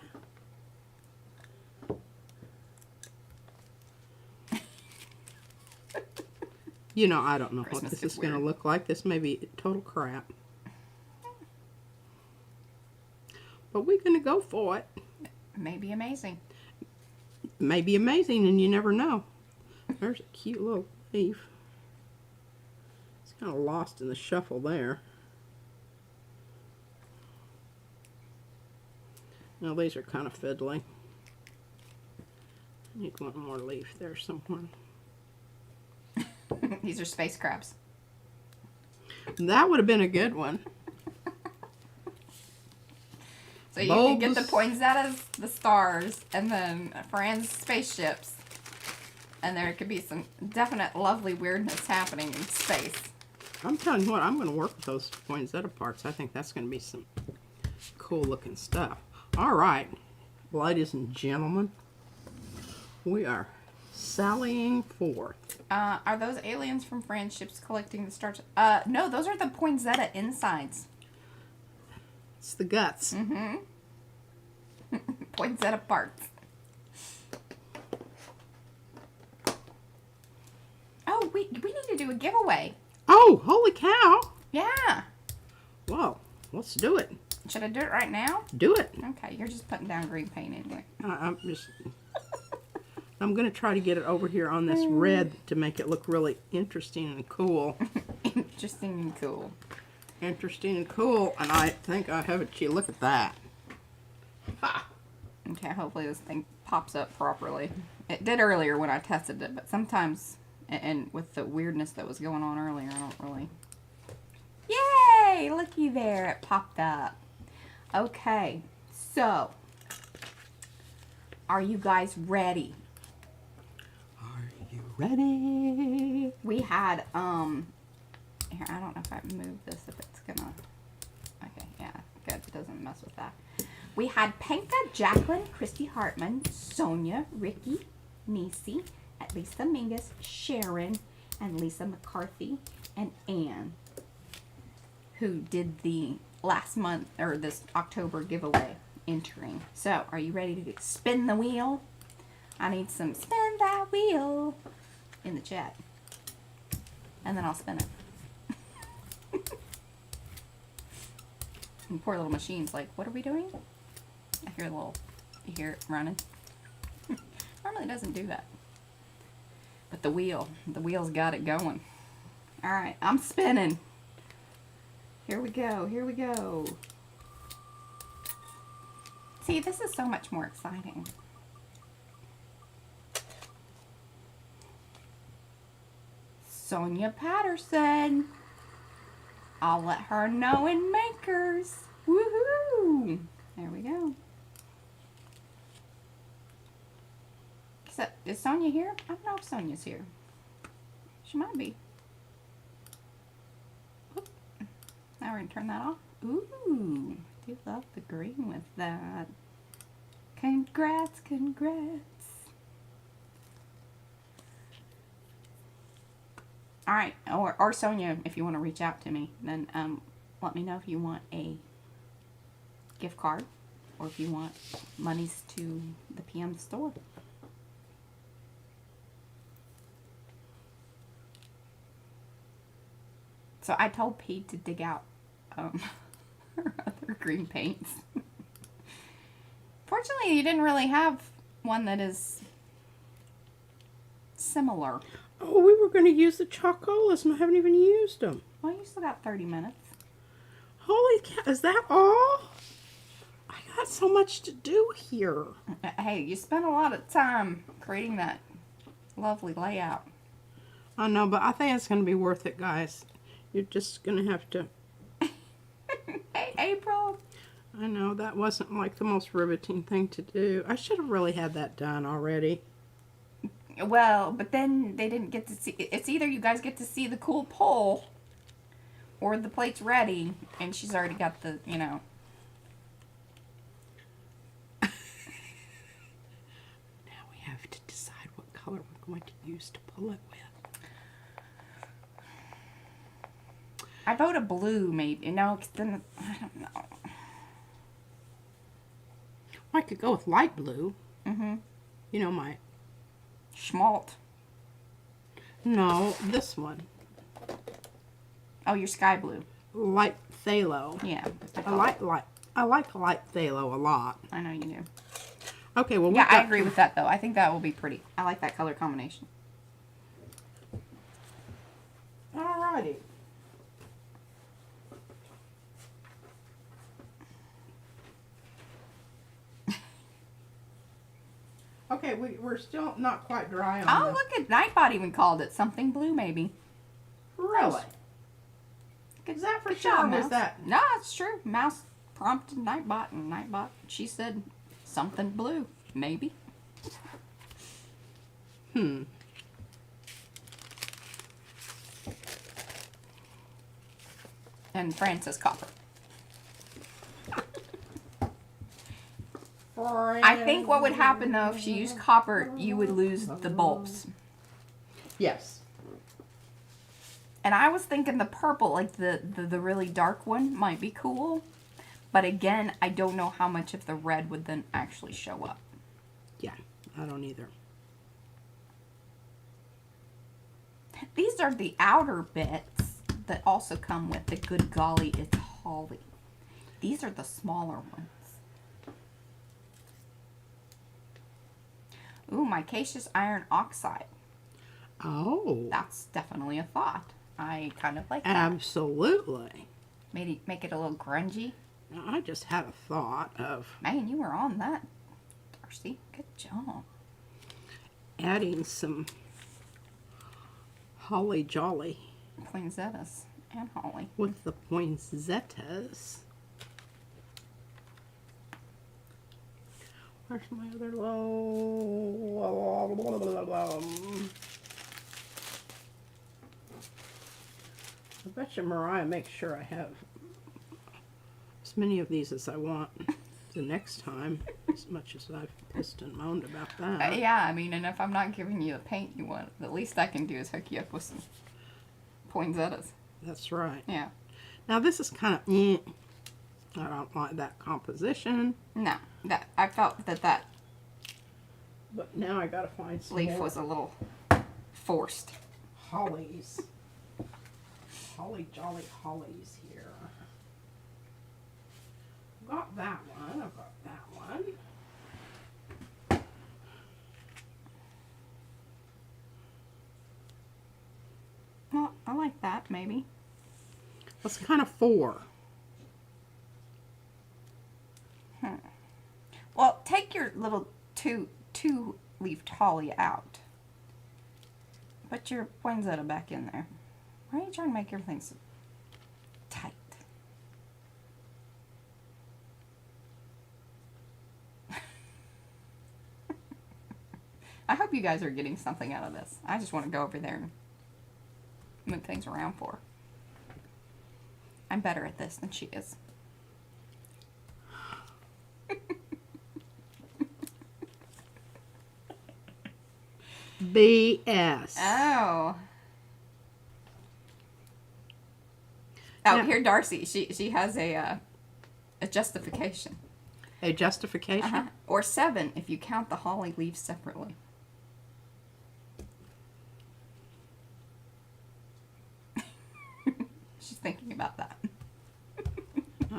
I don't know Christmas what this gets is going to weird. look like. This may be total crap. But we're going to go for it. Maybe amazing. Maybe amazing, and you never know. There's a cute little leaf. Kind of lost in the shuffle there. Now these are kind of fiddly. Need one more leaf there somewhere. These are space crabs. That would have been a good one. So you can get the poinsettias, the stars, and then Fran's spaceships. And there could be some definite lovely weirdness happening in space. I'm telling you what, I'm going to work with those poinsettia parts. I think that's going to be some cool looking stuff. All right, ladies and gentlemen, we are sallying forth. Are those aliens from Fran's ships collecting the stars? No, those are the poinsettia insides. It's the guts. Mm-hmm. Poinsettia parts. Oh, we need to do a giveaway. Oh, holy cow. Yeah. Whoa, let's do it. Should I do it right now? Do it. Okay, you're just putting down green paint anyway. I'm going to try to get it over here on this red to make it look really interesting and cool. Interesting and cool. Interesting and cool, and I think I have it. Gee, look at that. Ha. Okay, hopefully this thing pops up properly. It did earlier when I tested it, but sometimes, and with the weirdness that was going on earlier, I don't really... Yay! Looky there, it popped up. Okay, so, are you guys ready? Are you ready? We had, here, I don't know if I move this, if it's gonna, okay, yeah, good, it doesn't mess with that. We had Penka, Jacqueline, Christy Hartman, Sonia, Ricky, Nisi, Lisa Mingus, Sharon, and Lisa McCarthy, and Anne, who did the last month, or this October giveaway entering. So, are you ready to spin the wheel? I need some spin that wheel in the chat. And then I'll spin it. And poor little machine's like, what are we doing? I hear a little, you hear it running. Normally doesn't do that. But the wheel's got it going. Alright, I'm spinning. Here we go, here we go. See, this is so much more exciting. Sonia Patterson. I'll let her know in Makers. Woohoo! There we go. Except, is Sonia here? I don't know if Sonia's here. She might be. Oop. Now we're going to turn that off. Ooh, I do love the green with that. Congrats, congrats. Alright, or Sonia, if you want to reach out to me, then let me know if you want a gift card or if you want monies to the PM store. So I told Pete to dig out her other green paints. Fortunately, you didn't really have one that is similar. Oh, we were going to use the chocolas and I haven't even used them. Well, you still got 30 minutes. Holy cow, is that all? I got so much to do here. Hey, you spent a lot of time creating that lovely layout. I know, but I think it's going to be worth it, guys. You're just going to have to... Hey, April. I know, that wasn't like the most riveting thing to do. I should have really had that done already. Well, but then they didn't get to see... It's either you guys get to see the cool pole or the plate's ready and she's already got the, you know... Now we have to decide what color we're going to use to pull it with. I vote a blue, maybe. No, 'cause then... I don't know. I could go with light blue. Mm-hmm. You know, my... Schmalt. No, this one. Oh, your sky blue. Light phthalo. Yeah. I like light phthalo a lot. I know you do. Okay, well, Yeah, I agree with that, though. I think that will be pretty. I like that color combination. Alrighty. Okay, we're still not quite dry on Oh, look at Nightbot even called it something blue, maybe. Really? Good, Is that for good sure? job, Or was Mouse. that? No, it's true. Mouse prompted Nightbot, and Nightbot, she said something blue, maybe. Hmm. And Fran says copper. I think what would happen though if she used copper, you would lose the bulbs. Yes. And I was thinking the purple, like the really dark one, might be cool. But again, I don't know how much of the red would then actually show up. Yeah, I don't either. These are the outer bits that also come with the Good Golly It's Holly. These are the smaller ones. Ooh, micaceous iron oxide. Oh. That's definitely a thought. I kind of like that. Absolutely. Make it a little grungy. I just had a thought of Man, you were on that, Darcy. Good job. adding some holly jolly Poinsettias and holly. with the poinsettias. Where's my other I bet you Mariah makes sure I have as many of these as I want the next time, as much as I've pissed and moaned about that. Yeah, I mean, and if I'm not giving you the paint you want, the least I can do is hook you up with some poinsettias. That's right. Yeah. Now this is kind of, I don't like that composition. No, that I felt that But now I gotta find some leaf more was a little forced. hollies. Holly jolly hollies here. I've got that one. I've got that one. Well, I like that, maybe. That's kind of four. Well, take your little two-leafed holly out. Put your poinsettia back in there. Why are you trying to make everything so tight? I hope you guys are getting something out of this. I just want to go over there and move things around for her. I'm better at this than she is. BS. Oh. Yeah. Here, Darcy. She has a justification. A justification? Or 7 if you count the holly leaves separately. She's thinking about that.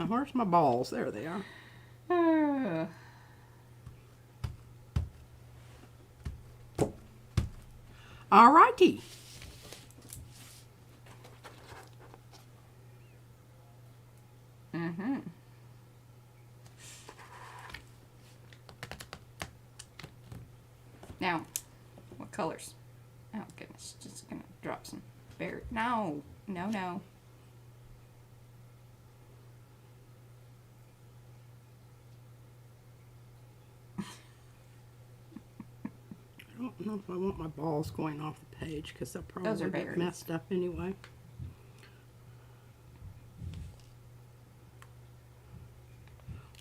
Where's my balls? There they are. Alrighty. Mm-hmm. Now, what colors? Oh goodness, just gonna drop some berry. No, no, no. I don't know if I want my balls going off the page because they'll Those probably are get berries. messed up anyway.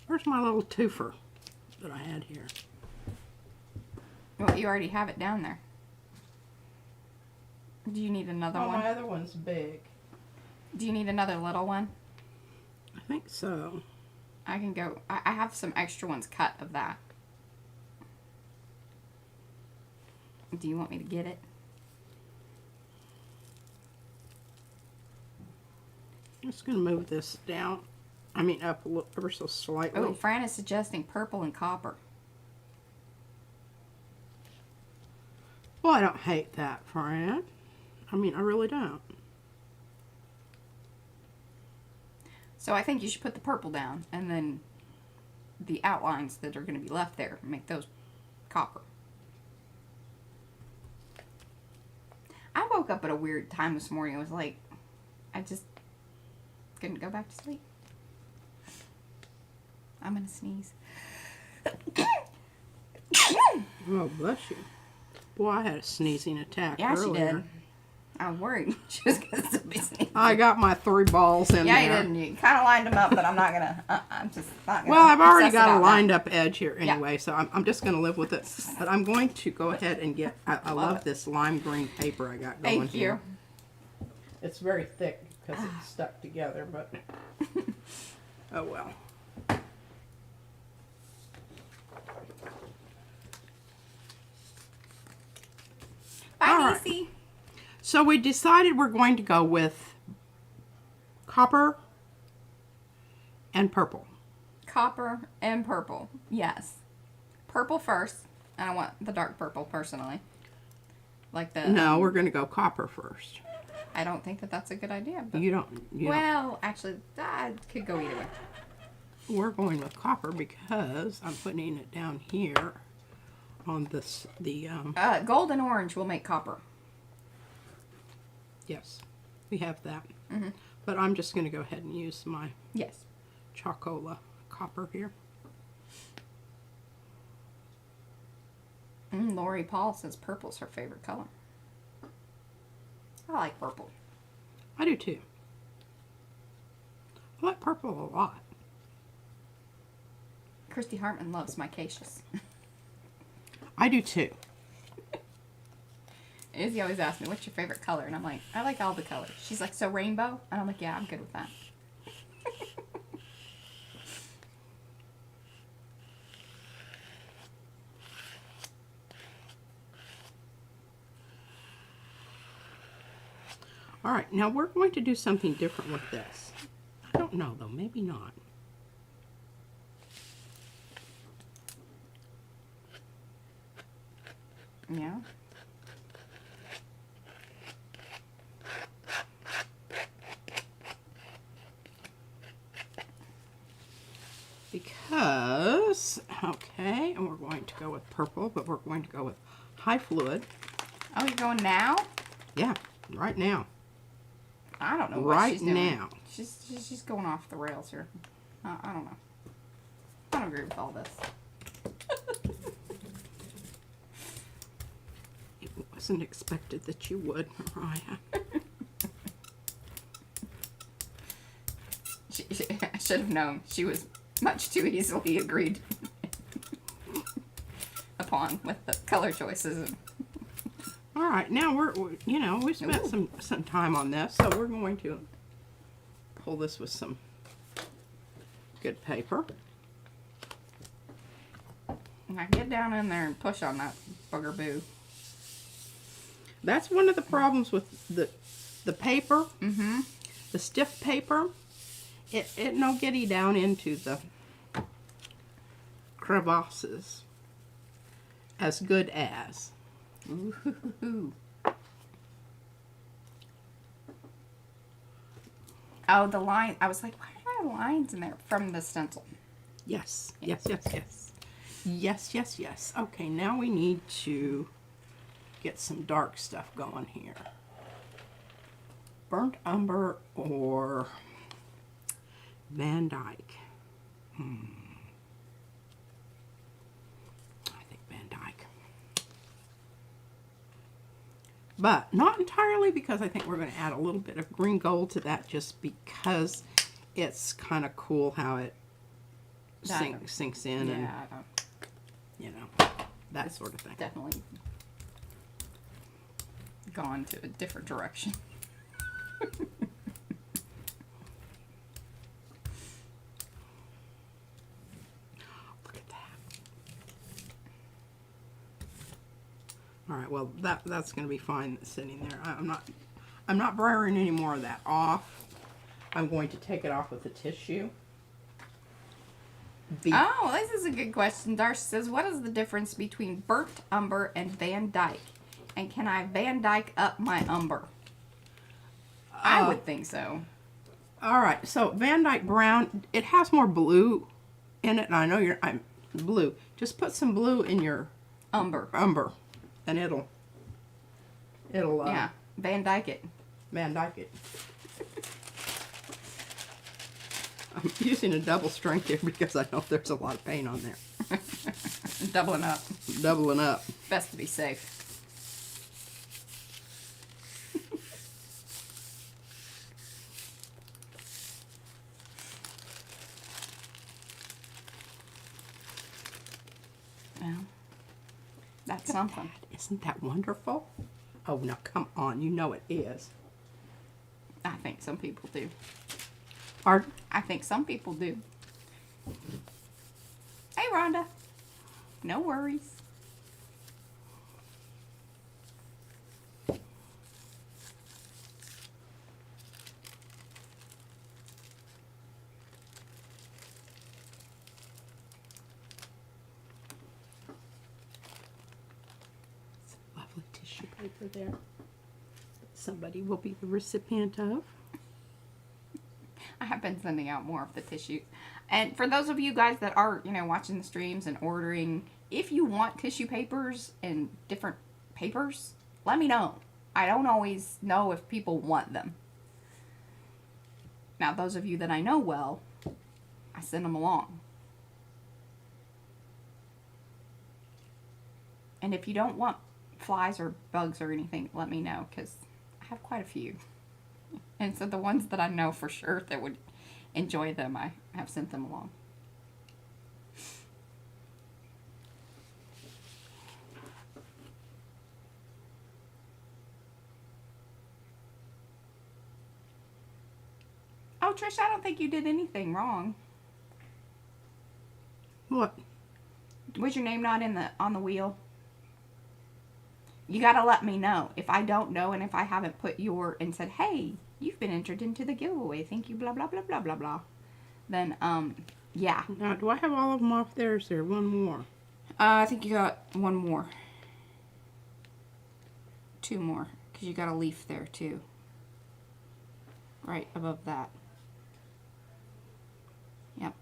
Where's my little twofer that I had here? Well, you already have it down there. Do you need another Oh, one? my other one's big. Do you need another little one? I think so. I can go. I have some extra ones cut of that. Do you want me to get it? I'm just going to move this down. I mean, up a little, ever so slightly. Oh, Fran is suggesting purple and copper. Well, I don't hate that, Fran. I mean, I really don't. So I think you should put the purple down, and then the outlines that are going to be left there, make those copper. woke up at a weird time this morning. I was like, I just couldn't go back to sleep. I'm gonna sneeze. Oh, bless you. Boy, I had a sneezing attack Yeah, earlier. she did. I was worried she was gonna still be sneezing. I got my 3 balls in Yeah, there. you didn't. You kind of lined them up, but I'm not gonna. I'm just not gonna. Well, I've already suss it got a out lined now. up edge here anyway, so I'm just going to live with it. But I'm going to go ahead and get, I love this lime green paper I got going Thank you. here. It's very thick because it's stuck together, but oh well. Bye, All right. Niecy. So we decided we're going to go with copper and purple. Copper and purple. Yes. Purple first. And I want the dark purple personally. Like the. No, we're going to go copper first. I don't think that that's a good idea. But, You don't. well, actually, I could go either way. We're going with copper because I'm putting it down here on this, Gold and orange will make copper. yes, we have that. Mm-hmm. But I'm just going to go ahead and use my Yes. Chocola copper here. Lori Paul says purple's her favorite color. I like purple. I do too. I like purple a lot. Christy Hartman loves my caches. I do too. Izzy always asks me, what's your favorite color? And I'm like, I like all the colors. She's like, so rainbow? And I'm like, yeah, I'm good with that. All right, now we're going to do something different with this. I don't know though, maybe not. Yeah. Because, okay, and we're going to go with purple, but we're going to go with high fluid. Oh, you're going now? Yeah, right now. I don't know what Right she's doing. now. She's going off the rails here. I don't know. I don't agree with all this. It wasn't expected that you would, Mariah. I should have known. She was much too easily agreed upon with the color choices. All right, now we spent some time on this, so we're going to pull this with some good paper. Now get down in there and push on that booger-boo. That's one of the problems with the paper. Mm-hmm. The stiff paper. It no getty down into the crevasses as good as. Ooh. Oh, the line. I was like, why are there lines in there from the stencil? Yes, yes, yes, yes. Yes, yes, yes. Okay, now we need to get some dark stuff going here. Burnt umber or Van Dyke. I think Van Dyke. But not entirely, because I think we're going to add a little bit of green gold to that just because it's kind of cool how it sinks in and, Yeah, I don't. you know, that sort of thing. Definitely gone to a different direction. Look at that. All right, well that's going to be fine sitting there. I'm not brairing any more of that off. I'm going to take it off with a tissue. Oh, this is a good question. Darcy says, what is the difference between burnt umber and Van Dyke? And can I Van Dyke up my umber? I would think so. All right, so Van Dyke Brown, it has more blue in it, and I know I'm blue. Just put some blue in your Umber. and it'll Yeah. Van Dyke it. Van Dyke it. I'm using a double strength here because I know there's a lot of paint on there. Doubling up. Doubling up. Best to be safe. Well, that's something. Isn't that wonderful? Oh, now come on. You know it is. I think some people do. Art? I think some people do. Hey, Rhonda. No worries. Lovely tissue paper there. Somebody will be the recipient of. I have been sending out more of the tissue. And for those of you guys that are, watching the streams and ordering, if you want tissue papers and different papers, let me know. I don't always know if people want them. Now, those of you that I know well, I send them along. And if you don't want flies or bugs or anything, let me know, because I have quite a few. And so the ones that I know for sure that would enjoy them, I have sent them along. Oh, Trish, I don't think you did anything wrong. What? Was your name not on the wheel? You gotta let me know. If I don't know and if I haven't put and said, hey, you've been entered into the giveaway, thank you, blah, blah, blah, blah, blah, blah. Then, yeah. Now, do I have all of them off there? Is there one more? I think you got one more. Two more. Because you got a leaf there, too. Right above that. Yep.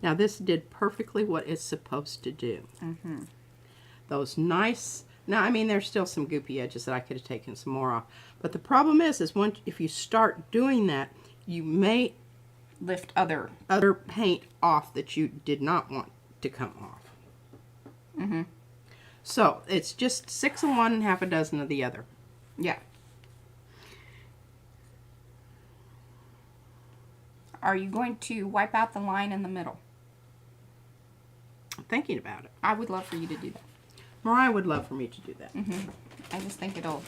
Now, this did perfectly what it's supposed to do. Mm-hmm. Those nice... Now, I mean, there's still some goopy edges that I could have taken some more off. But the problem is if you start doing that, you may lift other paint off that you did not want to come off. Mm-hmm. So, it's just 6 of one and half a dozen of the other. Yeah. Are you going to wipe out the line in the middle? I'm thinking about it. I would love for you to do that. Mariah would love for me to do that. Mm-hmm. I just think it'll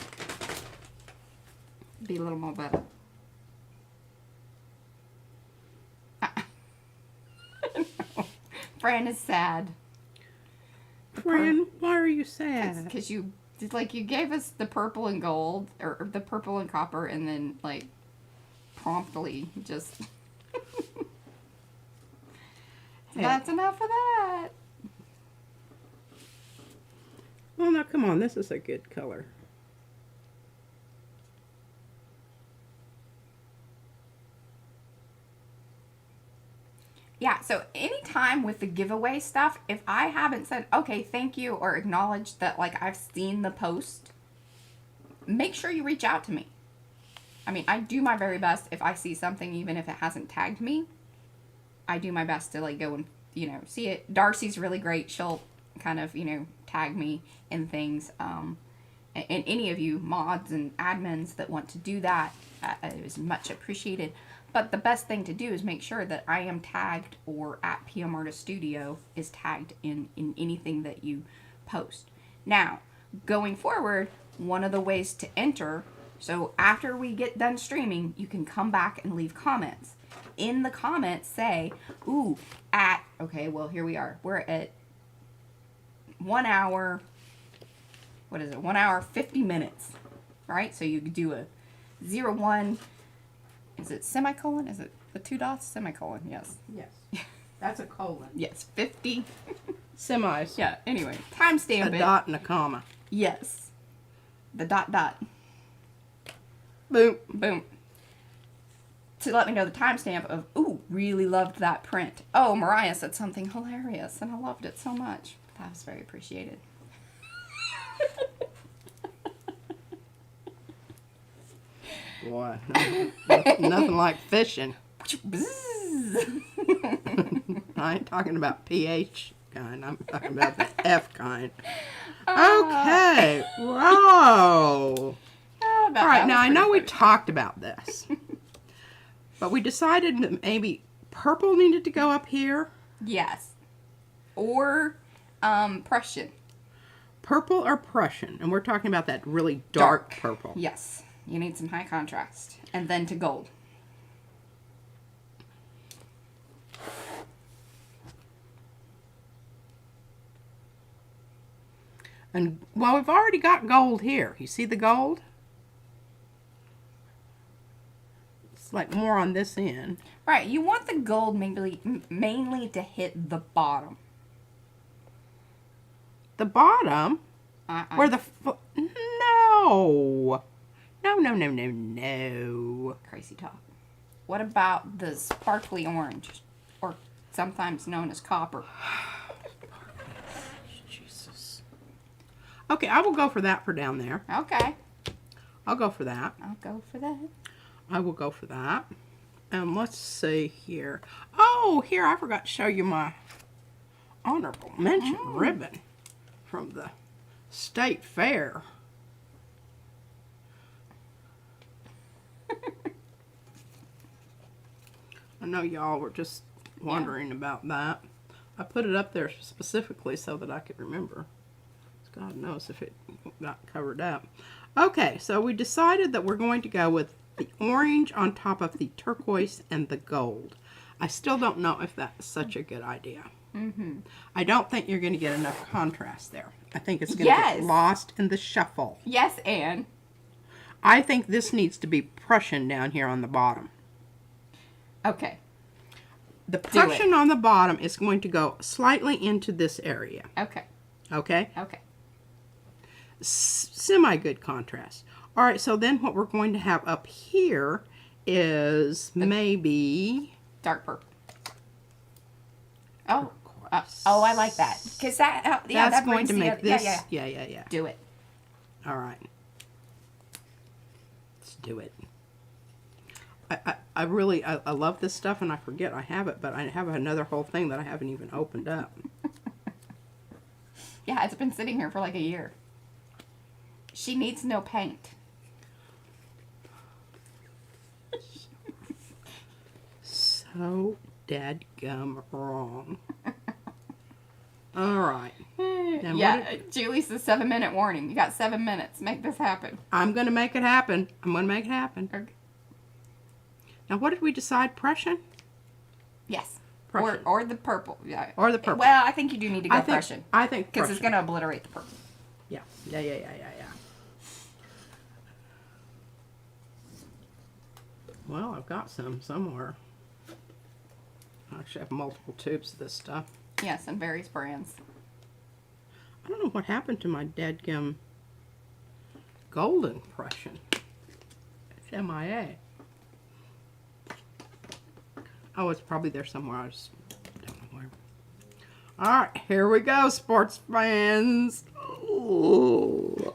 be a little more better. Fran is sad. Fran, why are you sad? Because you gave us the purple and gold, or the purple and copper, and then, promptly just... Hey. That's enough of that. Well, now, come on. This is a good color. Yeah, so anytime with the giveaway stuff, if I haven't said, okay, thank you, or acknowledged that, I've seen the post, make sure you reach out to me. I mean, I do my very best if I see something, even if it hasn't tagged me. I do my best to, go and, see it. Darcy's really great. She'll kind of, tag me in things. And any of you mods and admins that want to do that is much appreciated. But the best thing to do is make sure that I am tagged, or at PM Artist Studio is tagged in anything that you post. Now, going forward, one of the ways to enter, so after we get done streaming, you can come back and leave comments. In the comments, say, ooh, okay, well, here we are. We're at 1 hour, 1 hour, 50 minutes, right? So you do a 01, is it semicolon? Is it the 2 dots? Semicolon, yes. Yes. That's a colon. Yes, 50. Semis. Yeah, anyway, timestamp it. A dot and a comma. Yes. The dot. Boom. Boom. to let me know the timestamp of, ooh, really loved that print. Oh, Mariah said something hilarious, and I loved it so much. That was very appreciated. Boy, nothing like fishing. I ain't talking about pH kind. I'm talking about the F kind. Okay. Whoa. All right. Now, I know we talked about this. But we decided that maybe purple needed to go up here. Yes. Or Prussian. Purple or Prussian. And we're talking about that really dark purple. Yes. You need some high contrast. And then to gold. And, well, we've already got gold here. You see the gold? It's like more on this end. Right. You want the gold mainly to hit the bottom. The bottom? Where the... No. No. Crazy talk. What about the sparkly orange? Or sometimes known as copper. Jesus. Okay, I will go for that for down there. Okay. I'll go for that. I'll go for that. I will go for that. And let's see here. Oh, here, I forgot to show you my honorable mention ribbon from the state fair. I know y'all were just wondering about that. I put it up there specifically so that I could remember. God knows if it got covered up. Okay, so we decided that we're going to go with the orange on top of the turquoise and the gold. I still don't know if that's such a good idea. I don't think you're going to get enough contrast there. I think it's going to get lost in the shuffle. Yes, Anne. I think this needs to be Prussian down here on the bottom. Okay. The Prussian on the bottom is going to go slightly into this area. Okay. Okay? Okay. Semi-good contrast. All right, so then what we're going to have up here is maybe... Dark purple. Oh. Oh, I like that. Because that, yeah, that's that going to make this... Yeah. Do it. All right. Let's do it. I really love this stuff, and I forget I have it, but I have another whole thing that I haven't even opened up. Yeah, it's been sitting here for like a year. She needs no paint. So dadgum wrong. All right. Yeah, Julie says 7-minute warning. You got 7 minutes. Make this happen. I'm going to make it happen. I'm going to make it happen. Okay. Now, what did we decide? Prussian? Yes. Prussian. Or the purple. Yeah. Or the purple. Well, I think you do need to go Prussian. I think because Prussian. it's going to obliterate the purple. Yeah. Well, I've got some somewhere. I actually have multiple tubes of this stuff. Yes, and various brands. I don't know what happened to my dadgum golden Prussian. It's MIA. Oh, it's probably there somewhere. I just don't know where. All right, here we go, sports fans. Ooh.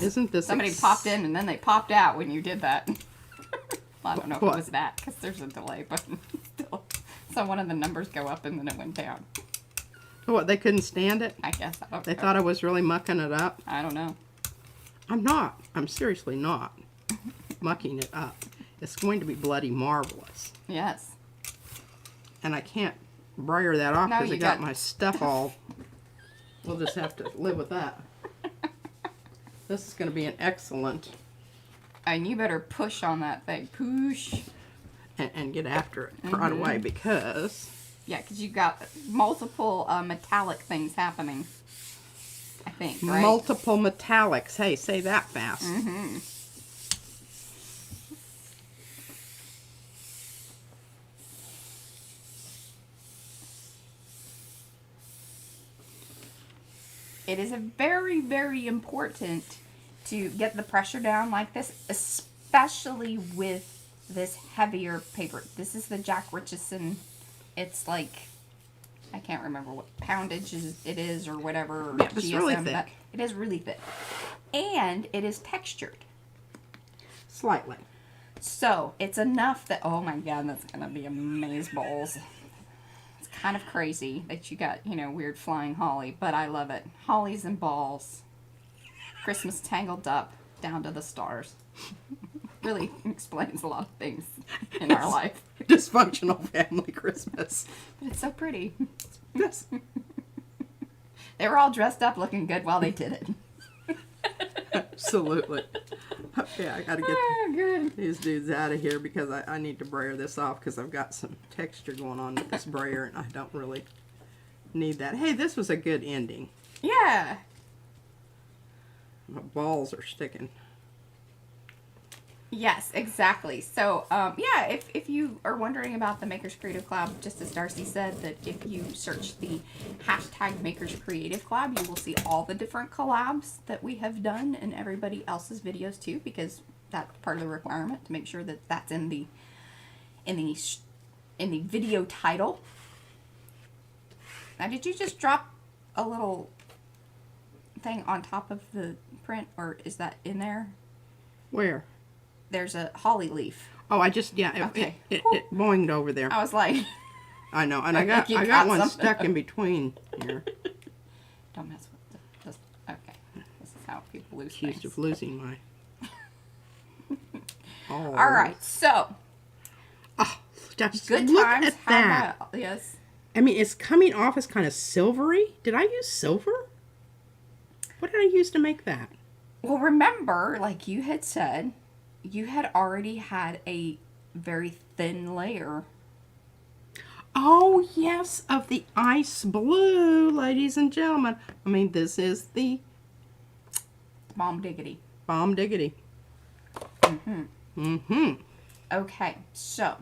Isn't this Somebody popped in and then they popped out when you did that. Well, I don't know if it was that because there's a delay, but still. So one of the numbers go up and then it went down. What, they couldn't stand it? I guess. They thought I was really mucking it up? I don't know. I'm not. I'm seriously not mucking it up. It's going to be bloody marvelous. Yes. And I can't brayer that off because No, I got my stuff all... We'll just have to live with that. This is going to be an excellent... And you better push on that thing. Push. And get after it right away because... Yeah, because you've got multiple metallic things happening. I think, right? Multiple metallics. Hey, say that fast. Mm-hmm. It is very, very important to get the pressure down like this, especially with this heavier paper. This is the Jack Richardson. It's like, I can't remember what poundage it is or whatever. Or yeah, it's GSM, really thick. but it is really thick. And it is textured. Slightly. So it's enough that, oh my God, that's going to be amazeballs. It's kind of crazy that you got, you know, weird flying holly, but I love it. Hollies and balls. Christmas tangled up down to the stars. Really explains a lot of things in our life. Dysfunctional family Christmas. But it's so pretty. Yes. They were all dressed up looking good while they did it. Absolutely. Okay, I gotta get Good. these dudes out of here because I need to brayer this off because I've got some texture going on with this brayer and I don't really need that. Hey, this was a good ending. Yeah. My balls are sticking. Yes, exactly. So, yeah, if you are wondering about the Makers Creative Collab, just as Darcy said, that if you search the hashtag Makers Creative Collab, you will see all the different collabs that we have done and everybody else's videos too, because that's part of the requirement to make sure that that's in the video title. Now, did you just drop a little thing on top of the print, or is that in there? Where? There's a holly leaf. Oh, I just, yeah, Okay. it boinged over there. I was like, I know, and I think you got got one something. stuck in between here. don't mess with this. Okay, this is how people lose Accused things. of losing my... Oh. All right, so Oh, just good look times. at How that. about, yes. I mean, it's coming off as kind of silvery. Did I use silver? What did I use to make that? Well, remember, like you had said, you had already had a very thin layer. Oh, yes, of the ice blue, ladies and gentlemen. I mean, this is the Bomb diggity. bomb diggity. Okay, so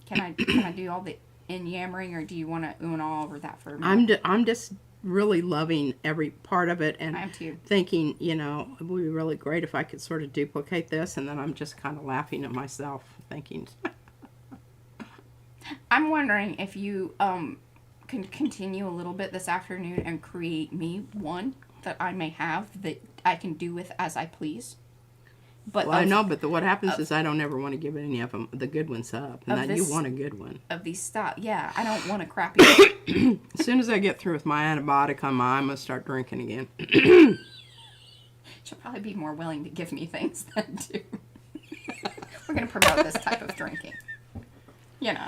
can I do all the yammering, or do you want to oon all over that for a minute? I'm just really loving every part of it and I am too. thinking, you know, it would be really great if I could sort of duplicate this, and then I'm just kind of laughing at myself, thinking, I'm wondering if you can continue a little bit this afternoon and create me one that I may have that I can do with as I please. But well, I know, but what happens is I don't ever want to give any of them, the good ones up, and then you want a good one. Of these stuff, yeah, I don't want a crappy. As soon as I get through with my antibiotic on my, I'm going to start drinking again. She'll probably be more willing to give me things than to. We're going to promote this type of drinking. You know.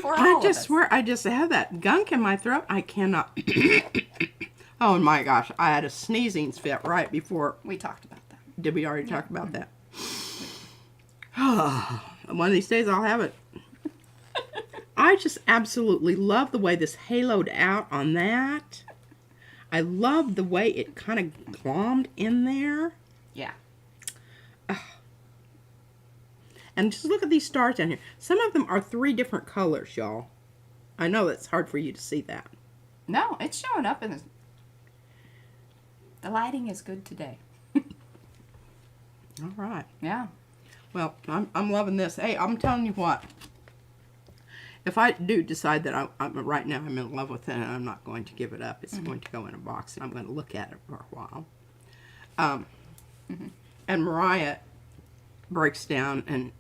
For all I of just us. swear, I just have that gunk in my throat. I cannot. Oh my gosh, I had a sneezing fit right before. We talked about that. Did we already talk about that? One of these days I'll have it. I just absolutely love the way this haloed out on that. I love the way it kind of glommed in there. Yeah. And just look at these stars down here. Some of them are 3 different colors, y'all. I know that's hard for you to see that. No, it's showing up in the lighting is good today. All right. Yeah. Well, I'm loving this. Hey, I'm telling you what. If I do decide that I'm right now I'm in love with it and I'm not going to give it up, it's going to go in a box and I'm going to look at it for a while. And Mariah breaks down and,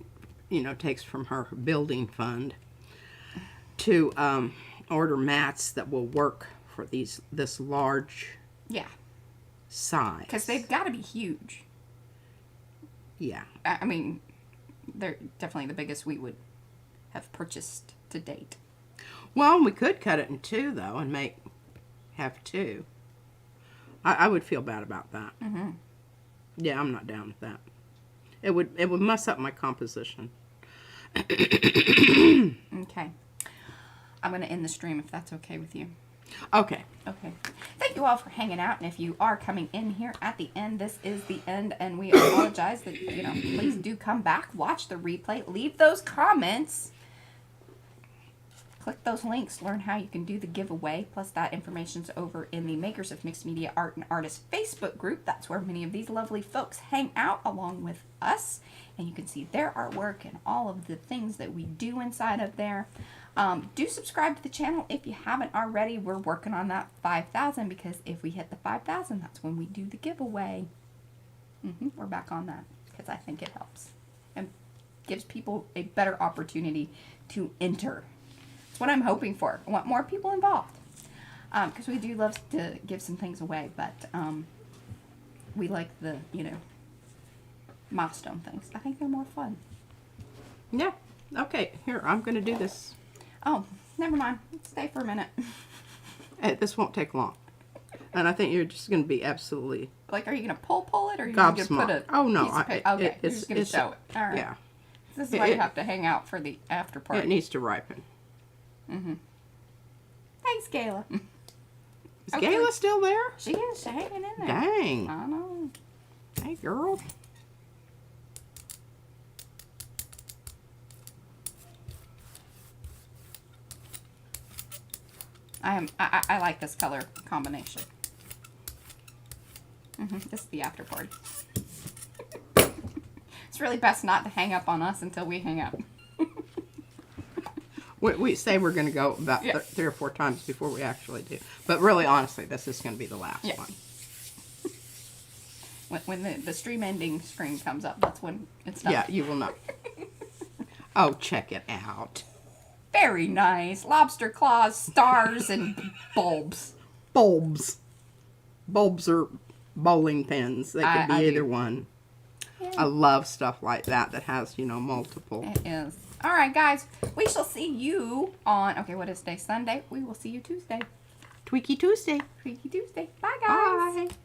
you know, takes from her building fund to order mats that will work for this large Yeah. size. Because they've got to be huge. Yeah. I mean, they're definitely the biggest we would have purchased to date. Well, we could cut it in 2 though and have 2. I would feel bad about that. Yeah, I'm not down with that. It would mess up my composition. Okay. I'm going to end the stream if that's okay with you. Okay. Okay. Thank you all for hanging out. And if you are coming in here at the end, this is the end. And we apologize that, you know, please do come back, watch the replay, leave those comments. click those links, learn how you can do the giveaway. Plus that information's over in the Makers of Mixed Media Art and Artists Facebook group. That's where many of these lovely folks hang out along with us. And you can see their artwork and all of the things that we do inside of there. Do subscribe to the channel if you haven't already. We're working on that 5,000 because if we hit the 5,000, that's when we do the giveaway. We're back on that because I think it helps and gives people a better opportunity to enter. That's what I'm hoping for. I want more people involved because we do love to give some things away, but we like the, you know, milestone things. I think they're more fun. Yeah. Okay, here, I'm going to do this. Oh, never mind. Stay for a minute. Hey, this won't take long. And I think you're just going to be absolutely Like, are you going to pull it, or are you going to put a oh, no. piece of paper? Okay, you're just going to show it. All right. Yeah. This is why you have to hang out for the after party. It needs to ripen. Thanks, Gayla. Is Gayla still there? She is. She's hanging in there. Dang. I know. Hey, girl. I like this color combination. This is the after party. It's really best not to hang up on us until we hang up. We say we're going to go about 3 or 4 times before we actually do. But really, honestly, this is going to be the last one. When the stream ending screen comes up, that's when it's done. Yeah, you will know. Oh, check it out. Very nice. Lobster claws, stars, and bulbs. Bulbs. Bulbs are bowling pins. They could be either one. Yeah. I love stuff like that has, you know, multiple. It is. All right, guys. We shall see you on, okay, what is today? Sunday? We will see you Tuesday. Tweaky Tuesday. Tweaky Tuesday. Bye, guys. Bye.